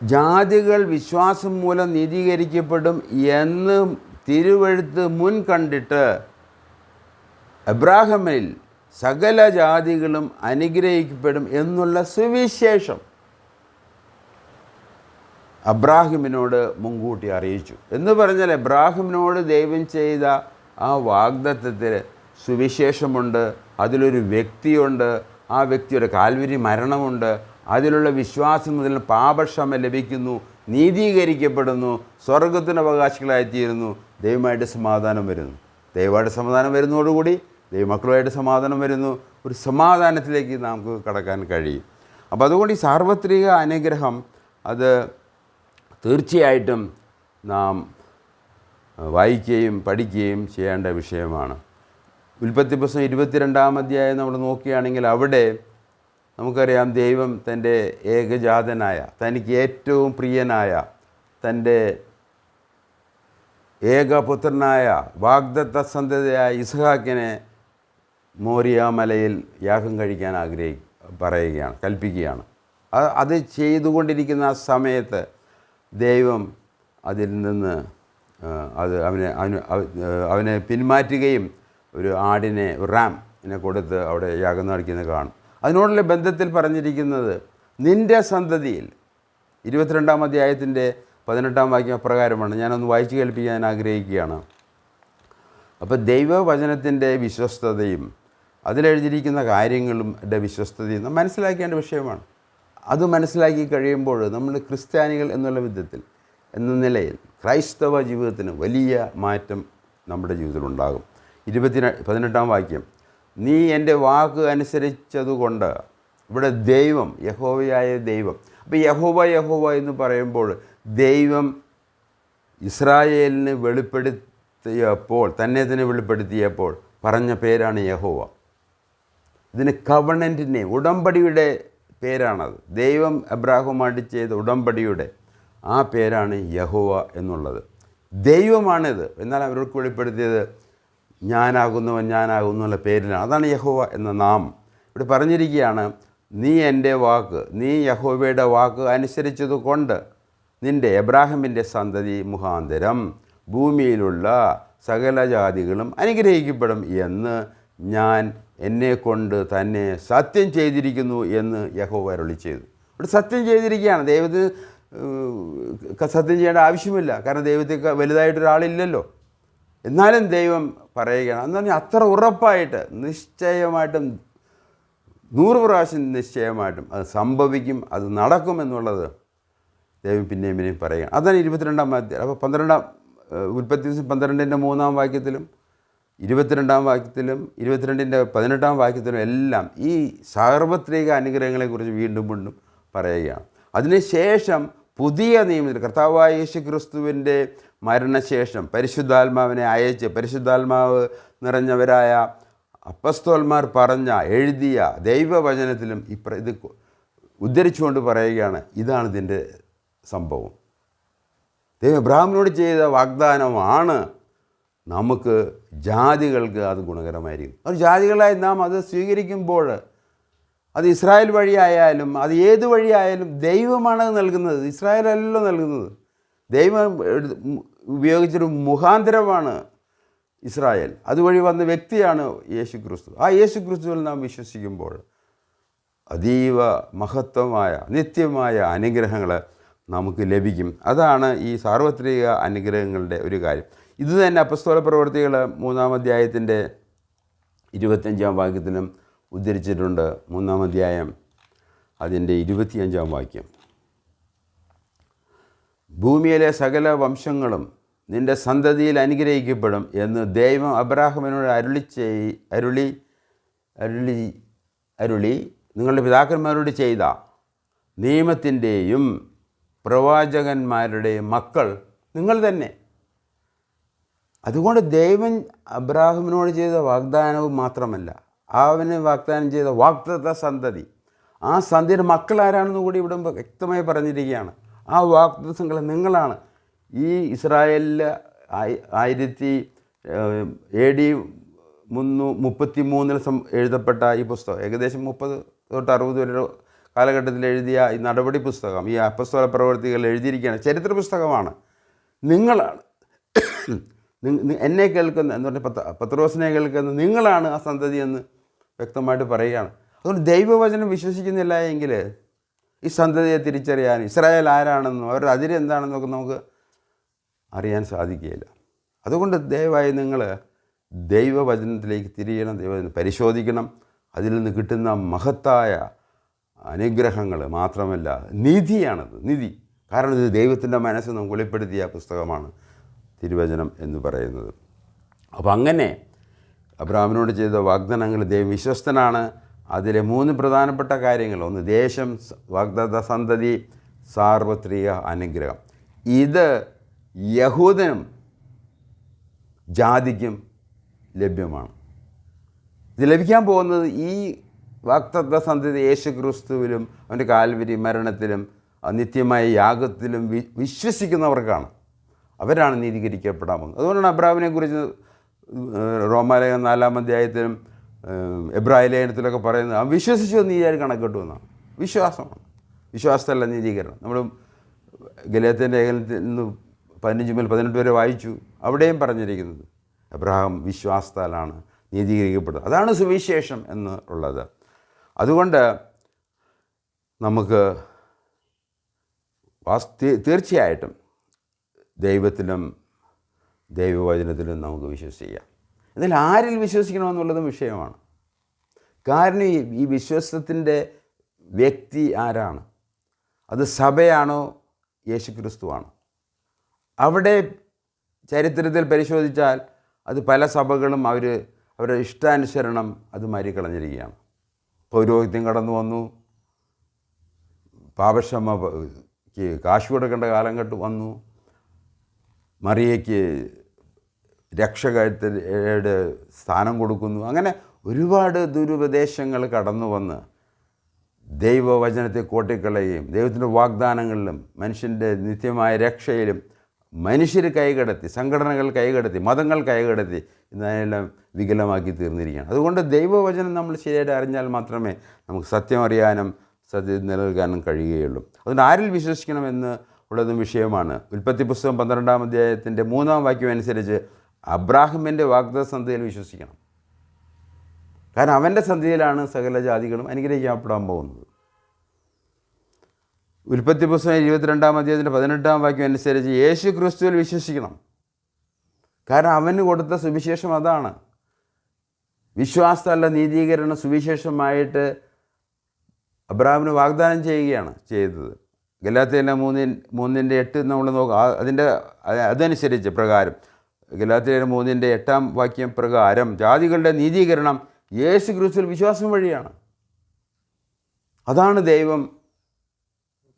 ജാതികൾ വിശ്വാസം മൂലം നീതീകരിക്കപ്പെടും എന്ന് തിരുവെഴുത്ത് മുൻ കണ്ടിട്ട് എബ്രാഹിമിൽ സകല ജാതികളും അനുഗ്രഹിക്കപ്പെടും എന്നുള്ള സുവിശേഷം അബ്രാഹിമിനോട് മുൻകൂട്ടി അറിയിച്ചു എന്ന് പറഞ്ഞാൽ, എബ്രാഹിമിനോട് ദൈവം ചെയ്ത ആ വാഗ്ദത്തത്തിൽ സുവിശേഷമുണ്ട്, അതിലൊരു വ്യക്തിയുണ്ട്, ആ വ്യക്തിയുടെ കാൽവരി മരണമുണ്ട്, അതിലുള്ള വിശ്വാസം മുതൽ പാപക്ഷമ ലഭിക്കുന്നു, നീതീകരിക്കപ്പെടുന്നു, സ്വർഗത്തിന് അവകാശികളായിത്തീരുന്നു, ദൈവമായിട്ട് സമാധാനം വരുന്നു. ദൈവമായിട്ട് സമാധാനം വരുന്നതോടുകൂടി ദൈവമക്കളുമായിട്ട് സമാധാനം വരുന്നു. ഒരു സമാധാനത്തിലേക്ക് നമുക്ക് കടക്കാൻ കഴിയും. അപ്പോൾ അതുകൊണ്ട് ഈ സാർവത്രിക അനുഗ്രഹം അത് തീർച്ചയായിട്ടും നാം വായിക്കുകയും പഠിക്കുകയും ചെയ്യേണ്ട വിഷയമാണ്. ഉൽപ്പത്തി പുസ്തകം 22-ാം അധ്യായം നമ്മൾ നോക്കുകയാണെങ്കിൽ അവിടെ നമുക്കറിയാം, ദൈവം തൻ്റെ ഏകജാതനായ, തനിക്ക് ഏറ്റവും പ്രിയനായ, തൻ്റെ ഏകപുത്രനായ വാഗ്ദത്ത സന്തതിയായ ഇസ്ഹാക്കിനെ മോരിയാമലയിൽ യാഗം കഴിക്കാൻ കൽപ്പിക്കുകയാണ്. അത് ചെയ്തുകൊണ്ടിരിക്കുന്ന ആ സമയത്ത് ദൈവം അതിൽ നിന്ന് അവനെ പിന്മാറ്റുകയും ഒരു ആടിനെ, ഒരു റാമിനെ കൊടുത്ത് അവിടെ യാഗം നടക്കുന്നത് കാണും. അതിനോടുള്ള ബന്ധത്തിൽ പറഞ്ഞിരിക്കുന്നത്, നിൻ്റെ സന്തതിയിൽ 22-ാം അധ്യായത്തിൻ്റെ 18-ാം വാക്യം അപ്രകാരമാണ്. ഞാനൊന്ന് വായിച്ചു കേൾപ്പിക്കാൻ ആഗ്രഹിക്കുകയാണ്. അപ്പോൾ ദൈവവചനത്തിൻ്റെ വിശ്വസ്തതയും അതിലെഴുതിയിരിക്കുന്ന കാര്യങ്ങളും വിശ്വസ്തതയും നാം മനസ്സിലാക്കേണ്ട വിഷയമാണ്. അത് മനസ്സിലാക്കി കഴിയുമ്പോൾ നമ്മൾ ക്രിസ്ത്യാനികൾ എന്നുള്ള വിധത്തിൽ, എന്ന നിലയിൽ ക്രൈസ്തവ ജീവിതത്തിന് വലിയ മാറ്റം നമ്മുടെ ജീവിതത്തിലുണ്ടാകും. 18-ാം വാക്യം, നീ എൻ്റെ വാക്ക് അനുസരിച്ചതുകൊണ്ട്, ഇവിടെ ദൈവം, യഹോവയായ ദൈവം. അപ്പോൾ യഹോവ എന്ന് പറയുമ്പോൾ ദൈവം ഇസ്രായേലിന് തന്നെ വെളിപ്പെടുത്തിയപ്പോൾ പറഞ്ഞ പേരാണ് യഹോവ. ഇതിന് കവണൻറ്റിനെ, ഉടമ്പടിയുടെ പേരാണത്. ദൈവം അബ്രാഹവുമായിട്ട് ചെയ്ത ഉടമ്പടിയുടെ ആ പേരാണ് യഹോവ എന്നുള്ളത്. ദൈവമാണിത്. എന്നാൽ അവർക്ക് വെളിപ്പെടുത്തിയത് ഞാനാകുന്നവൻ എന്നുള്ള പേരിലാണ്. അതാണ് യഹോവ എന്ന നാമം. ഇവിടെ പറഞ്ഞിരിക്കുകയാണ്, നീ എൻ്റെ വാക്ക്, നീ യഹോവയുടെ വാക്ക് അനുസരിച്ചതുകൊണ്ട് നിൻ്റെ എബ്രാഹിമിൻ്റെ സന്തതി മുഖാന്തരം ഭൂമിയിലുള്ള സകല ജാതികളും അനുഗ്രഹിക്കപ്പെടും എന്ന് ഞാൻ എന്നെക്കൊണ്ട് തന്നെ സത്യം ചെയ്തിരിക്കുന്നു എന്ന് യഹോവ അരുളി ചെയ്തു. ഇവിടെ സത്യം ചെയ്തിരിക്കുകയാണ്. ദൈവത്തിന് സത്യം ചെയ്യേണ്ട ആവശ്യമില്ല, കാരണം ദൈവത്തേക്ക് വലുതായിട്ടൊരാളില്ലല്ലോ. എന്നാലും ദൈവം പറയുകയാണ്. എന്ന് പറഞ്ഞാൽ അത്ര ഉറപ്പായിട്ട് നിശ്ചയമായിട്ടും 100 പ്രാവശ്യം നിശ്ചയമായിട്ടും അത് സംഭവിക്കും, അത് നടക്കുമെന്നുള്ളത് ദൈവം പിന്നെയും പറയുകയാണ്. അതാണ് 22-ാം വാക്യത്തിൽ. അപ്പോൾ 12-ാം ഉൽപ്പത്തി 12-ൻ്റെ 3-ാം വാക്യത്തിലും 22-ാം വാക്യത്തിലും 22-ൻ്റെ 18-ാം വാക്യത്തിലും എല്ലാം ഈ സാർവത്രിക അനുഗ്രഹങ്ങളെക്കുറിച്ച് വീണ്ടും പറയുകയാണ്. അതിനുശേഷം പുതിയ നിയമത്തിൽ കർത്താവായ യേശു ക്രിസ്തുവിൻ്റെ മരണശേഷം പരിശുദ്ധാത്മാവിനെ അയച്ച് പരിശുദ്ധാത്മാവ് നിറഞ്ഞവരായ അപ്പസ്തോലന്മാർ എഴുതിയ ദൈവവചനത്തിലും ഇത് ഉദ്ധരിച്ചുകൊണ്ട് പറയുകയാണ്, ഇതാണ് ഇതിൻ്റെ സംഭവം. ദൈവം അബ്രാഹാമിനോട് ചെയ്ത വാഗ്ദാനമാണ് നമുക്ക് ജാതികൾക്ക് അത് ഗുണകരമായിരിക്കും. അത് ജാതികളായി നാം അത് സ്വീകരിക്കുമ്പോൾ അത് ഇസ്രായേൽ വഴിയായാലും അത് ഏത് വഴിയായാലും ദൈവമാണ് നൽകുന്നത്, ഇസ്രായേലല്ലോ നൽകുന്നത്. ദൈവം ഉപയോഗിച്ചൊരു മുഖാന്തരമാണ് ഇസ്രായേൽ. അതുവഴി വന്ന വ്യക്തിയാണ് യേശു ക്രിസ്തു. ആ യേശു ക്രിസ്തുവിൽ നാം വിശ്വസിക്കുമ്പോൾ അതീവ മഹത്വമായ നിത്യമായ അനുഗ്രഹങ്ങൾ നമുക്ക് ലഭിക്കും. അതാണ് ഈ സാർവത്രിക അനുഗ്രഹങ്ങളുടെ ഒരു കാര്യം. ഇത് തന്നെ അപ്പസ്തോല പ്രവൃത്തികൾ 3-ാം അധ്യായത്തിൻ്റെ 25-ാം വാക്യത്തിലും ഉദ്ധരിച്ചിട്ടുണ്ട്. 3-ാം അധ്യായം അതിൻ്റെ 25-ാം വാക്യം. ഭൂമിയിലെ സകല വംശങ്ങളും നിൻ്റെ സന്തതിയിൽ അനുഗ്രഹിക്കപ്പെടും എന്ന് ദൈവം അബ്രാഹാമിനോട് അരുളി നിങ്ങളുടെ പിതാക്കന്മാരോട് ചെയ്ത നിയമത്തിൻ്റെയും പ്രവാചകന്മാരുടെയും മക്കൾ നിങ്ങൾ തന്നെ. അതുകൊണ്ട് ദൈവം അബ്രാഹാമിനോട് ചെയ്ത വാഗ്ദാനവും മാത്രമല്ല, അവന് വാഗ്ദാനം ചെയ്ത വാഗ്ദത്ത സന്തതി, ആ സന്ധിയുടെ മക്കൾ ആരാണെന്ന് കൂടി ഇവിടെ വ്യക്തമായി പറഞ്ഞിരിക്കുകയാണ്. ആ വാഗ്ദത്തങ്ങൾ നിങ്ങളാണ്. ഈ ഇസ്രായേലിൽ 1033 എഴുതപ്പെട്ട ഈ പുസ്തകം, ഏകദേശം 30 തൊട്ട് 60 വരെ കാലഘട്ടത്തിൽ എഴുതിയ ഈ നടപടി പുസ്തകം, ഈ അപ്പസ്തോല പ്രവൃത്തികൾ എഴുതിയിരിക്കുകയാണ്. ചരിത്ര പുസ്തകമാണ്. നിങ്ങളാണ് എന്നെ കേൾക്കുന്ന എന്ന് പറഞ്ഞാൽ പത്രോസിനെ കേൾക്കുന്ന നിങ്ങളാണ് ആ സന്തതി എന്ന് വ്യക്തമായിട്ട് പറയുകയാണ്. അതുകൊണ്ട് ദൈവവചനം വിശ്വസിക്കുന്നില്ല എങ്കിൽ ഈ സന്തതിയെ തിരിച്ചറിയാനും ഇസ്രായേൽ ആരാണെന്നും അവരുടെ അതിരെന്താണെന്നൊക്കെ നമുക്ക് അറിയാൻ സാധിക്കുകയില്ല. അതുകൊണ്ട് ദയവായി നിങ്ങൾ ദൈവവചനത്തിലേക്ക് തിരിയണം, ദൈവവചനം പരിശോധിക്കണം. അതിൽ നിന്ന് കിട്ടുന്ന മഹത്തായ അനുഗ്രഹങ്ങൾ മാത്രമല്ല, നിധിയാണത്, നിധി. കാരണം ഇത് ദൈവത്തിൻ്റെ മനസ്സ് നമുക്ക് വെളിപ്പെടുത്തിയ പുസ്തകമാണ് തിരുവചനം എന്ന് പറയുന്നത്. അപ്പോൾ അങ്ങനെ അബ്രാഹാമിനോട് ചെയ്ത വാഗ്ദാനങ്ങൾ ദൈവം വിശ്വസ്തനാണ്. അതിലെ 3 പ്രധാനപ്പെട്ട കാര്യങ്ങൾ: ഒന്ന് ദേശം, വാഗ്ദത്ത സന്തതി, സാർവത്രിക അനുഗ്രഹം. ഇത് യഹൂദനും ജാതിക്കും ലഭ്യമാണ്. ഇത് ലഭിക്കാൻ പോകുന്നത് ഈ വാഗ്ദത്ത സന്തതി യേശു ക്രിസ്തുവിലും അവൻ്റെ കാൽവരി മരണത്തിലും നിത്യമായ യാഗത്തിലും വിശ്വസിക്കുന്നവർക്കാണ്. അവരാണ് നീതീകരിക്കപ്പെടാൻ പോകുന്നത്. അതുകൊണ്ടാണ് അബ്രാഹാമിനെക്കുറിച്ച് റോമാലേഖനം 4-ാം അധ്യായത്തിലും എബ്രായ ലേഖനത്തിലൊക്കെ പറയുന്നത് അവൻ വിശ്വസിച്ചു നീതിയായി കണക്കിട്ടു എന്നാണ്. വിശ്വാസമാണ്, വിശ്വാസത്തല്ല നീതീകരണം. നമ്മൾ ഗലാത്യൻ്റെ ലേഖനത്തിൽ നിന്ന് 15 മുതൽ 18 വരെ വായിച്ചു. അവിടെയും പറഞ്ഞിരിക്കുന്നത് അബ്രഹാം വിശ്വാസത്താലാണ് നീതീകരിക്കപ്പെടുന്നത്. അതാണ് സുവിശേഷം എന്നുള്ളത്. അതുകൊണ്ട് നമുക്ക് തീർച്ചയായിട്ടും ദൈവത്തിലും ദൈവവചനത്തിലും നമുക്ക് വിശ്വസിക്കാം. എന്നാൽ ആരിൽ വിശ്വസിക്കണമെന്നുള്ളതും വിഷയമാണ്. കാരണം ഈ വിശ്വാസത്തിൻ്റെ വ്യക്തി ആരാണ്? അത് സഭയാണോ യേശു ക്രിസ്തുവാണോ? അവിടെ ചരിത്രത്തിൽ പരിശോധിച്ചാൽ അത് പല സഭകളും അവരുടെ ഇഷ്ടാനുസരണം അത് മാറിക്കളഞ്ഞിരിക്കുകയാണ്. പൗരോഹിത്യം കടന്നു വന്നു, പാപക്ഷമയ്ക്ക് കാശ് കൊടുക്കേണ്ട കാലഘട്ടം വന്നു, മറിയയ്ക്ക് രക്ഷകരുടെ സ്ഥാനം കൊടുക്കുന്നു. അങ്ങനെ ഒരുപാട് ദുരുപദേശങ്ങൾ കടന്നു വന്ന് ദൈവവചനത്തെ കോട്ടിക്കളയുകയും ദൈവത്തിൻ്റെ വാഗ്ദാനങ്ങളിലും മനുഷ്യൻ്റെ നിത്യമായ രക്ഷയിലും മനുഷ്യർ കൈകടത്തി, സംഘടനകൾ കൈകടത്തി, മതങ്ങൾ കൈകടത്തി ഇതിനെല്ലാം വികലമാക്കി തീർന്നിരിക്കുകയാണ്. അതുകൊണ്ട് ദൈവവചനം നമ്മൾ ശരിയായിട്ട് അറിഞ്ഞാൽ മാത്രമേ നമുക്ക് സത്യം അറിയാനും സത്യം നിലനിൽക്കാനും കഴിയുകയുള്ളൂ. അതുകൊണ്ട് ആരിൽ വിശ്വസിക്കണമെന്ന് ഉള്ളതും വിഷയമാണ്. ഉൽപ്പത്തി പുസ്തകം 12-ാം അധ്യായത്തിൻ്റെ 3-ാം വാക്യം അനുസരിച്ച് അബ്രാഹിമിൻ്റെ വാഗ്ദത്ത സന്ധിയിൽ വിശ്വസിക്കണം. കാരണം അവൻ്റെ സന്ധിയിലാണ് സകല ജാതികളും അനുഗ്രഹിക്കപ്പെടാൻ പോകുന്നത്. ഉൽപ്പത്തി പുസ്തകം 22-ാം അധ്യായത്തിൻ്റെ 18-ാം വാക്യം അനുസരിച്ച് യേശു ക്രിസ്തുവിൽ വിശ്വസിക്കണം. കാരണം അവന് കൊടുത്ത സുവിശേഷം അതാണ്. വിശ്വാസത്തല്ല നീതീകരണ സുവിശേഷമായിട്ട് അബ്രാഹാമിന് വാഗ്ദാനം ചെയ്യുകയാണ് ചെയ്തത്. ഗലാത്യയിലെ 3:8 നമ്മൾ നോക്കുക. അതനുസരിച്ച് പ്രകാരം ഗലാത്യയിലെ 3:8 വാക്യം പ്രകാരം ജാതികളുടെ നീതീകരണം യേശു ക്രിസ്തുവിൽ വിശ്വാസം വഴിയാണ്. അതാണ് ദൈവം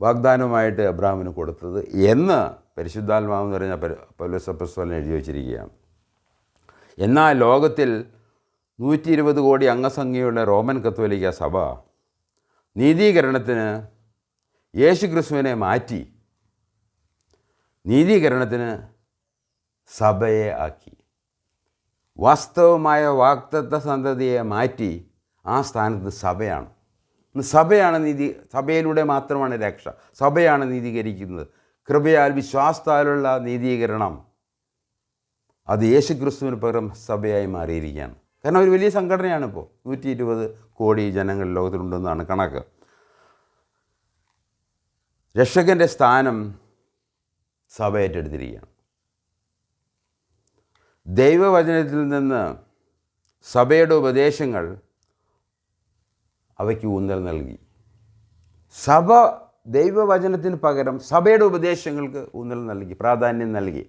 വാഗ്ദാനമായിട്ട് അബ്രാഹാമിന് കൊടുത്തത് എന്ന് പരിശുദ്ധാത്മാവ് എന്ന് പറഞ്ഞ പൗലോസ് അപ്പോസ്തലൻ എഴുതി വച്ചിരിക്കുകയാണ്. എന്നാൽ ലോകത്തിൽ 120 കോടി അംഗസംഖ്യയുള്ള റോമൻ കത്തോലിക്ക സഭ നീതീകരണത്തിന് യേശു ക്രിസ്തുവിനെ മാറ്റി നീതീകരണത്തിന് സഭയെ ആക്കി. വാസ്തവമായ വാഗ്ദത്ത സന്തതിയെ മാറ്റി ആ സ്ഥാനത്ത് സഭയാണ്. സഭയാണ് സഭയിലൂടെ മാത്രമാണ് രക്ഷ. സഭയാണ് നീതീകരിക്കുന്നത്. കൃപയാൽ വിശ്വാസത്താലുള്ള നീതീകരണം അത് യേശു ക്രിസ്തുവിന് പകരം സഭയായി മാറിയിരിക്കുകയാണ്. കാരണം ഒരു വലിയ സംഘടനയാണ് ഇപ്പോൾ. 120 കോടി ജനങ്ങൾ ലോകത്തിലുണ്ടെന്നാണ് കണക്ക്. രക്ഷകൻ്റെ സ്ഥാനം സഭ ഏറ്റെടുത്തിരിക്കുകയാണ്. ദൈവവചനത്തിൽ നിന്ന് സഭയുടെ ഉപദേശങ്ങൾ അവയ്ക്ക് ഊന്നൽ നൽകി. സഭ ദൈവവചനത്തിന് പകരം സഭയുടെ ഉപദേശങ്ങൾക്ക് ഊന്നൽ നൽകി, പ്രാധാന്യം നൽകി.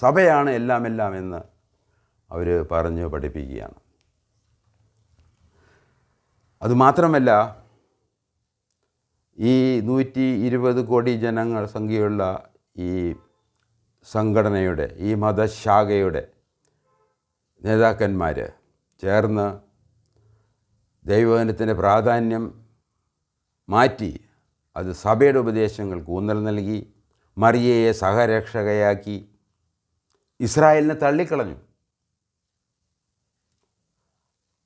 സഭയാണ് എല്ലാം എന്ന് അവർ പറഞ്ഞു പഠിപ്പിക്കുകയാണ്. അതുമാത്രമല്ല, ഈ 120 കോടി ജനങ്ങൾ സംഖ്യയുള്ള ഈ സംഘടനയുടെ, ഈ മതശാഖയുടെ നേതാക്കന്മാർ ചേർന്ന് ദൈവവചനത്തിൻ്റെ പ്രാധാന്യം മാറ്റി അത് സഭയുടെ ഉപദേശങ്ങൾക്ക് ഊന്നൽ നൽകി. മറിയയെ സഹരക്ഷകയാക്കി. ഇസ്രായേലിനെ തള്ളിക്കളഞ്ഞു.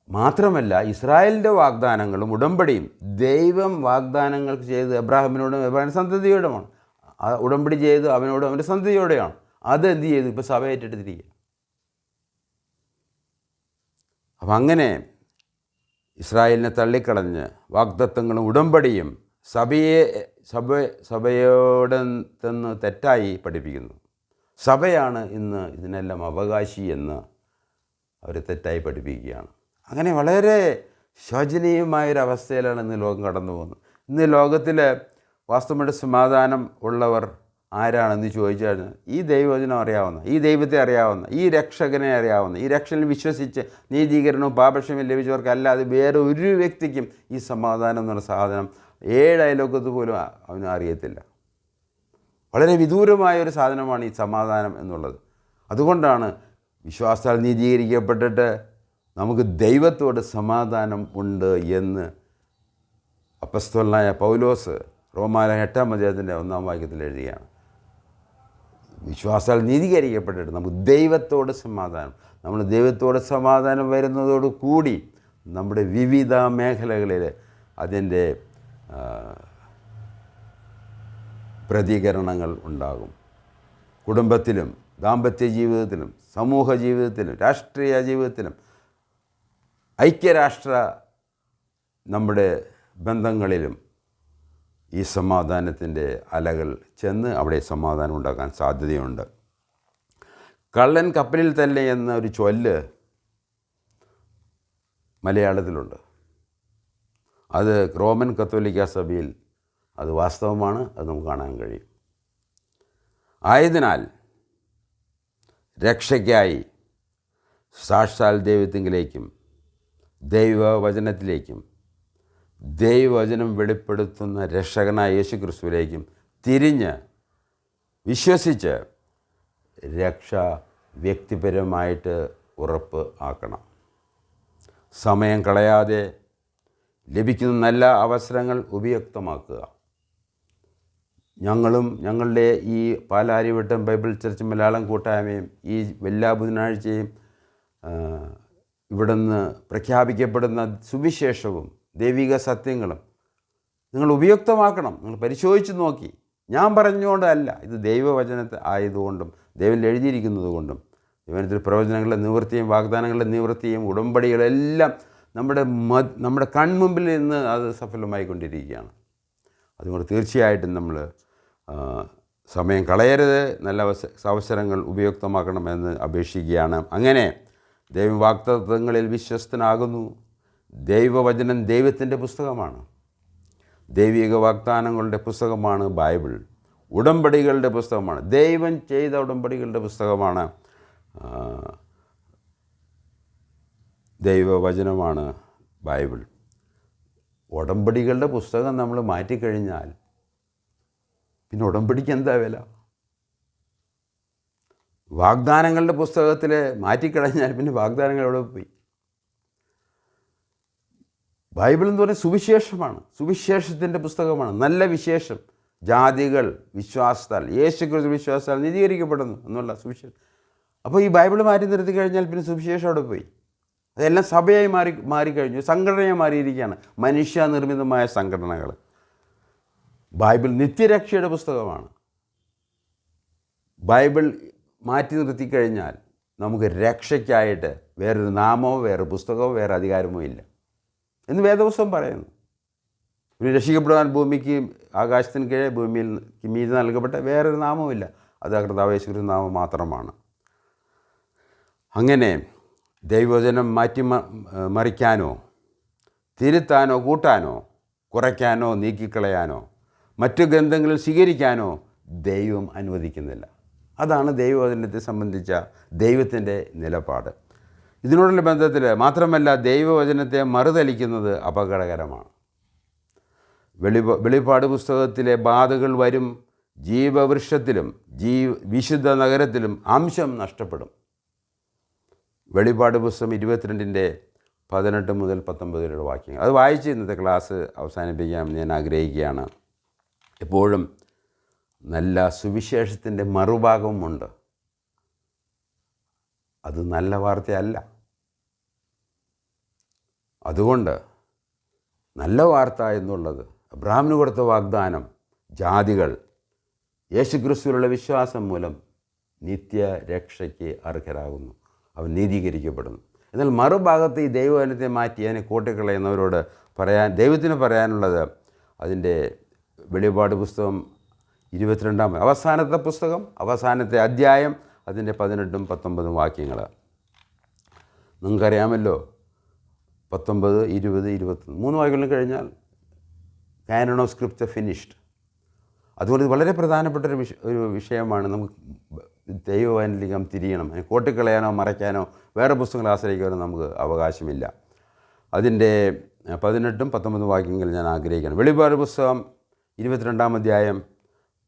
മാത്രമല്ല, ഇസ്രായേലിൻ്റെ വാഗ്ദാനങ്ങളും ഉടമ്പടിയും ദൈവം വാഗ്ദാനങ്ങൾക്ക് ചെയ്ത് അബ്രാഹാമിനോടും അബ്രാഹാമിൻ്റെ സന്തതിയോടുമാണ്. ആ ഉടമ്പടി ചെയ്ത് അവനോടും അവൻ്റെ സന്തതിയോടെയാണ്. അതെന്ത് ചെയ്തു? ഇപ്പോൾ സഭ ഏറ്റെടുത്തിരിക്കുക. അപ്പം അങ്ങനെ ഇസ്രായേലിനെ തള്ളിക്കളഞ്ഞ് വാഗ്ദത്തങ്ങളും ഉടമ്പടിയും സഭയോടെ നിന്ന് തെറ്റായി പഠിപ്പിക്കുന്നു. സഭയാണ് ഇന്ന് ഇതിനെല്ലാം അവകാശി എന്ന് അവർ തെറ്റായി പഠിപ്പിക്കുകയാണ്. അങ്ങനെ വളരെ ശോചനീയമായൊരവസ്ഥയിലാണ് ഇന്ന് ലോകം കടന്നു പോകുന്നത്. ഇന്ന് ലോകത്തിൽ വാസ്തവമായിട്ട് സമാധാനം ഉള്ളവർ ആരാണെന്ന് ചോദിച്ചാൽ ഈ ദൈവവചനം അറിയാവുന്ന, ഈ ദൈവത്തെ അറിയാവുന്ന, ഈ രക്ഷകനെ അറിയാവുന്ന, ഈ രക്ഷനിൽ വിശ്വസിച്ച് നീതീകരണവും പാപക്ഷമയും ലഭിച്ചവർക്ക് അല്ലാതെ വേറെ ഒരു വ്യക്തിക്കും ഈ സമാധാനം എന്നുള്ള സാധനം 7 അയലോക്കത്ത് പോലും അവന് അറിയത്തില്ല. വളരെ വിദൂരമായൊരു സാധനമാണ് ഈ സമാധാനം എന്നുള്ളത്. അതുകൊണ്ടാണ് വിശ്വാസത്താൽ നീതീകരിക്കപ്പെട്ടിട്ട് നമുക്ക് ദൈവത്തോട് സമാധാനം ഉണ്ട് എന്ന് അപ്പസ്തലനായ പൗലോസ് റോമാലേഖനം 8-ാം അധ്യായത്തിൻ്റെ 1-ാം വാക്യത്തിൽ എഴുതുകയാണ്. വിശ്വാസത്താൽ നീതീകരിക്കപ്പെട്ടിട്ട് നമുക്ക് ദൈവത്തോട് സമാധാനം. നമ്മൾ ദൈവത്തോട് സമാധാനം വരുന്നതോടു കൂടി നമ്മുടെ വിവിധ മേഖലകളിൽ അതിൻ്റെ പ്രതികരണങ്ങൾ ഉണ്ടാകും. കുടുംബത്തിലും ദാമ്പത്യ ജീവിതത്തിലും സമൂഹ ജീവിതത്തിലും രാഷ്ട്രീയ ജീവിതത്തിലും ഐക്യരാഷ്ട്ര നമ്മുടെ ബന്ധങ്ങളിലും ഈ സമാധാനത്തിൻ്റെ അലകൾ ചെന്ന് അവിടെ സമാധാനം ഉണ്ടാക്കാൻ സാധ്യതയുണ്ട്. കള്ളൻ കപ്പലിൽ തന്നെ എന്ന ഒരു ചൊല്ല് മലയാളത്തിലുണ്ട്. അത് റോമൻ കത്തോലിക്ക സഭയിൽ അത് വാസ്തവമാണ്. അത് നമുക്ക് കാണാൻ കഴിയും. ആയതിനാൽ രക്ഷയ്ക്കായി സാക്ഷാൽ ദൈവത്തിങ്കിലേക്കും ദൈവവചനത്തിലേക്കും ദൈവവചനം വെളിപ്പെടുത്തുന്ന രക്ഷകനായ യേശു ക്രിസ്തുവിലേക്കും തിരിഞ്ഞ് വിശ്വസിച്ച് രക്ഷ വ്യക്തിപരമായിട്ട് ഉറപ്പ് ആക്കണം. സമയം കളയാതെ ലഭിക്കുന്ന നല്ല അവസരങ്ങൾ ഉപയുക്തമാക്കുക. ഞങ്ങളുടെ ഈ പാലാരിവട്ടം ബൈബിൾ ചർച്ച് മലയാളം കൂട്ടായ്മയും ഈ എല്ലാ ബുധനാഴ്ചയും ഇവിടുന്ന് പ്രഖ്യാപിക്കപ്പെടുന്ന സുവിശേഷവും ദൈവിക സത്യങ്ങളും നിങ്ങൾ ഉപയുക്തമാക്കണം. നിങ്ങൾ പരിശോധിച്ച് നോക്കി. ഞാൻ പറഞ്ഞുകൊണ്ടല്ല, ഇത് ദൈവവചനത്തെ ആയതുകൊണ്ടും ദൈവത്തിൽ എഴുതിയിരിക്കുന്നത് കൊണ്ടും ദൈവത്തിൽ പ്രവചനങ്ങളുടെ നിവൃത്തിയും വാഗ്ദാനങ്ങളുടെ നിവൃത്തിയും ഉടമ്പടികളെല്ലാം നമ്മുടെ കൺമുമ്പിൽ നിന്ന് അത് സഫലമായിക്കൊണ്ടിരിക്കുകയാണ്. അതുകൊണ്ട് തീർച്ചയായിട്ടും നമ്മൾ സമയം കളയരുത്, നല്ല അവസരങ്ങൾ ഉപയുക്തമാക്കണമെന്ന് അപേക്ഷിക്കുകയാണ്. അങ്ങനെ ദൈവം വാഗ്ദത്തങ്ങളിൽ വിശ്വസ്തനാകുന്നു. ദൈവവചനം ദൈവത്തിൻ്റെ പുസ്തകമാണ്. ദൈവിക വാഗ്ദാനങ്ങളുടെ പുസ്തകമാണ് ബൈബിൾ. ഉടമ്പടികളുടെ പുസ്തകമാണ്. ദൈവം ചെയ്ത ഉടമ്പടികളുടെ പുസ്തകമാണ് ദൈവവചനമാണ് ബൈബിൾ. ഉടമ്പടികളുടെ പുസ്തകം നമ്മൾ മാറ്റിക്കഴിഞ്ഞാൽ പിന്നെ ഉടമ്പടിക്ക് എന്താ വില? വാഗ്ദാനങ്ങളുടെ പുസ്തകത്തിൽ മാറ്റിക്കഴിഞ്ഞാൽ പിന്നെ വാഗ്ദാനങ്ങൾ എവിടെ പോയി? ബൈബിൾ എന്ന് പറയുന്നത് സുവിശേഷമാണ്. സുവിശേഷത്തിൻ്റെ പുസ്തകമാണ്. നല്ല വിശേഷം. ജാതികൾ വിശ്വാസത്താൽ, യേശുക്രിസ്തു വിശ്വാസത്താൽ നീതീകരിക്കപ്പെടുന്നു എന്നുള്ള സുവിശേഷം. അപ്പോൾ ഈ ബൈബിൾ മാറ്റി നിർത്തി കഴിഞ്ഞാൽ പിന്നെ സുവിശേഷം അവിടെ പോയി. അതെല്ലാം സഭയായി മാറിക്കഴിഞ്ഞു, സംഘടനയായി മാറിയിരിക്കുകയാണ്. മനുഷ്യനിർമ്മിതമായ സംഘടനകൾ. ബൈബിൾ നിത്യരക്ഷയുടെ പുസ്തകമാണ്. ബൈബിൾ മാറ്റി നിർത്തിക്കഴിഞ്ഞാൽ നമുക്ക് രക്ഷയ്ക്കായിട്ട് വേറൊരു നാമമോ വേറെ പുസ്തകമോ വേറെ അധികാരമോ ഇല്ല എന്ന് വേദപുസ്തകം പറയുന്നു. പിന്നെ രക്ഷിക്കപ്പെടുവാൻ ഭൂമിക്ക് ആകാശത്തിന് കീഴെ ഭൂമിയിൽ മീതെ നൽകപ്പെട്ട വേറൊരു നാമവുമില്ല. അത് കർത്താവ് യേശുക്രിസ്തു നാമം മാത്രമാണ്. അങ്ങനെ ദൈവവചനം മറിക്കാനോ തിരുത്താനോ കൂട്ടാനോ കുറയ്ക്കാനോ നീക്കിക്കളയാനോ മറ്റു ഗ്രന്ഥങ്ങളിൽ സ്വീകരിക്കാനോ ദൈവം അനുവദിക്കുന്നില്ല. അതാണ് ദൈവവചനത്തെ സംബന്ധിച്ച ദൈവത്തിൻ്റെ നിലപാട്. ഇതിനോടുള്ള ബന്ധത്തിൽ മാത്രമല്ല, ദൈവവചനത്തെ മറുതലിക്കുന്നത് അപകടകരമാണ്. വെളിപ്പാട് പുസ്തകത്തിലെ ബാധകൾ വരും. ജീവവൃക്ഷത്തിലും വിശുദ്ധ നഗരത്തിലും അംശം നഷ്ടപ്പെടും. വെളിപ്പാട് പുസ്തകം 22:18 മുതൽ 19 വാക്യങ്ങൾ. അത് വായിച്ച് ഇന്നത്തെ ക്ലാസ് അവസാനിപ്പിക്കാൻ ഞാൻ ആഗ്രഹിക്കുകയാണ്. എപ്പോഴും നല്ല സുവിശേഷത്തിൻ്റെ മറുഭാഗവുമുണ്ട്. അത് നല്ല വാർത്തയല്ല. അതുകൊണ്ട് നല്ല വാർത്ത എന്നുള്ളത് അബ്രഹാമിന് കൊടുത്ത വാഗ്ദാനം, ജാതികൾ യേശുക്രിസ്തുവിലുള്ള വിശ്വാസം മൂലം നിത്യരക്ഷയ്ക്ക് അർഹരാകുന്നു, അവൻ നീതീകരിക്കപ്പെടുന്നു. എന്നാൽ മറുഭാഗത്ത് ഈ ദൈവവചനത്തെ മാറ്റി അതിനെ കൂട്ടിക്കളയുന്നവരോട് ദൈവത്തിന് പറയാനുള്ളത്, അതിൻ്റെ വെളിപാട് പുസ്തകം 22 അവസാനത്തെ പുസ്തകം, അവസാനത്തെ അധ്യായം, അതിൻ്റെ 18, 19 വാക്യങ്ങൾ നിങ്ങൾക്കറിയാമല്ലോ. 19, 20, 21 3 വാക്യങ്ങളും കഴിഞ്ഞാൽ കാനൺ ഓഫ് സ്ക്രിപ്ചർ ഫിനിഷ്ഡ്. അതുകൊണ്ട് ഇത് വളരെ പ്രധാനപ്പെട്ട ഒരു വിഷയമാണ്. നമുക്ക് ദൈവവചനത്തിലേക്ക് തിരിയണം. അതിനെ കൂട്ടിക്കളയാനോ മറയ്ക്കാനോ വേറെ പുസ്തകങ്ങൾ ആശ്രയിക്കാനോ നമുക്ക് അവകാശമില്ല. അതിൻ്റെ 18, 19 വാക്യങ്ങൾ ഞാൻ ആഗ്രഹിക്കുകയാണ്. വെളിപാട് പുസ്തകം 22 അധ്യായം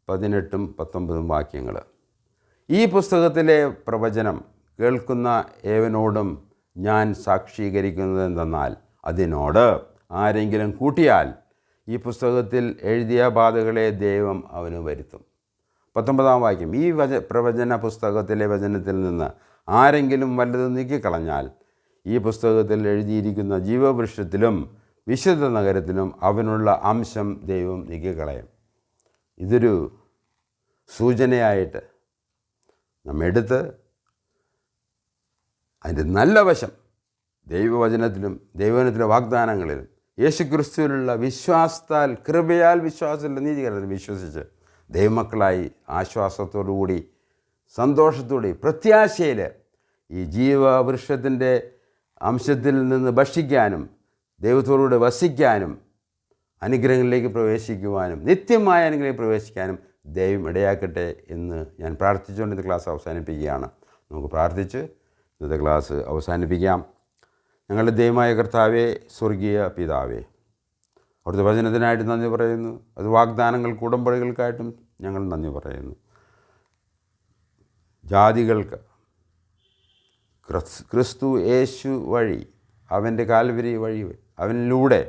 18, 19 വാക്യങ്ങൾ. ഈ പുസ്തകത്തിലെ പ്രവചനം കേൾക്കുന്ന ഏവനോടും ഞാൻ സാക്ഷീകരിക്കുന്നത് എന്തെന്നാൽ, അതിനോട് ആരെങ്കിലും കൂട്ടിയാൽ ഈ പുസ്തകത്തിൽ എഴുതിയ ബാധകളെ ദൈവം അവന് വരുത്തും. 19 വാക്യം. ഈ പ്രവചന പുസ്തകത്തിലെ വചനത്തിൽ നിന്ന് ആരെങ്കിലും വല്ലതും നീക്കിക്കളഞ്ഞാൽ ഈ പുസ്തകത്തിൽ എഴുതിയിരിക്കുന്ന ജീവവൃക്ഷത്തിലും വിശുദ്ധ നഗരത്തിലും അവനുള്ള അംശം ദൈവം നീക്കിക്കളയും. ഇതൊരു സൂചനയായിട്ട് നമ്മെടുത്ത് അതിൻ്റെ നല്ല വശം ദൈവവചനത്തിലെ വാഗ്ദാനങ്ങളിലും യേശുക്രിസ്തുവിലുള്ള വിശ്വാസത്താൽ, കൃപയാൽ വിശ്വാസത്തിലുള്ള നീതീകരണത്തിൽ വിശ്വസിച്ച് ദൈവമക്കളായി ആശ്വാസത്തോടുകൂടി സന്തോഷത്തോടെ പ്രത്യാശയിൽ ഈ ജീവവൃക്ഷത്തിൻ്റെ അംശത്തിൽ നിന്ന് ഭക്ഷിക്കാനും ദൈവത്തോടുകൂടെ വസിക്കാനും അനുഗ്രഹങ്ങളിലേക്ക് പ്രവേശിക്കുവാനും നിത്യമായ അനുഗ്രഹം പ്രവേശിക്കാനും ദൈവം ഇടയാക്കട്ടെ എന്ന് ഞാൻ പ്രാർത്ഥിച്ചുകൊണ്ട് ഇന്നത്തെ ക്ലാസ് അവസാനിപ്പിക്കുകയാണ്. നമുക്ക് പ്രാർത്ഥിച്ച് ഇന്നത്തെ ക്ലാസ് അവസാനിപ്പിക്കാം. ഞങ്ങളുടെ ദൈവമായ കർത്താവേ, സ്വർഗീയ പിതാവേ, അവിടുത്തെ വചനത്തിനായിട്ട് നന്ദി പറയുന്നു. അത് വാഗ്ദാനങ്ങൾക്ക് ഉടമ്പടികൾക്കായിട്ടും ഞങ്ങൾ നന്ദി പറയുന്നു. ജാതികൾക്ക് ക്രിസ്തു യേശു വഴി, അവൻ്റെ കാൽവരി വഴി, അവനിലൂടെ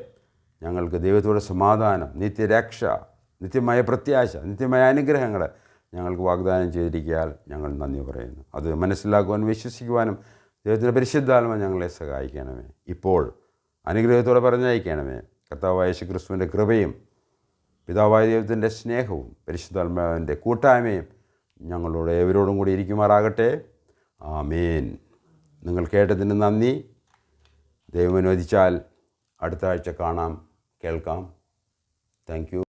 ഞങ്ങൾക്ക് ദൈവത്തോടെ സമാധാനം, നിത്യരക്ഷ, നിത്യമായ പ്രത്യാശ, നിത്യമായ അനുഗ്രഹങ്ങൾ ഞങ്ങൾക്ക് വാഗ്ദാനം ചെയ്തിരിക്കാൻ ഞങ്ങൾ നന്ദി പറയുന്നു. അത് മനസ്സിലാക്കുവാനും വിശ്വസിക്കുവാനും ദൈവത്തിൻ്റെ പരിശുദ്ധാത്മ ഞങ്ങളെ സഹായിക്കണമേ. ഇപ്പോൾ അനുഗ്രഹത്തോടെ പറഞ്ഞയക്കണമേ. കർത്താവായ യേശുക്രിസ്തുവിൻ്റെ കൃപയും പിതാവായ ദൈവത്തിൻ്റെ സ്നേഹവും പരിശുദ്ധാത്മാവിൻ്റെ കൂട്ടായ്മയും ഞങ്ങളോട് ഏവരോടും കൂടി ഇരിക്കുമാറാകട്ടെ. ആമേൻ. നിങ്ങൾ കേട്ടതിന് നന്ദി. ദൈവം അനുവദിച്ചാൽ അടുത്ത ആഴ്ച കാണാം, കേൾക്കാം. Thank you.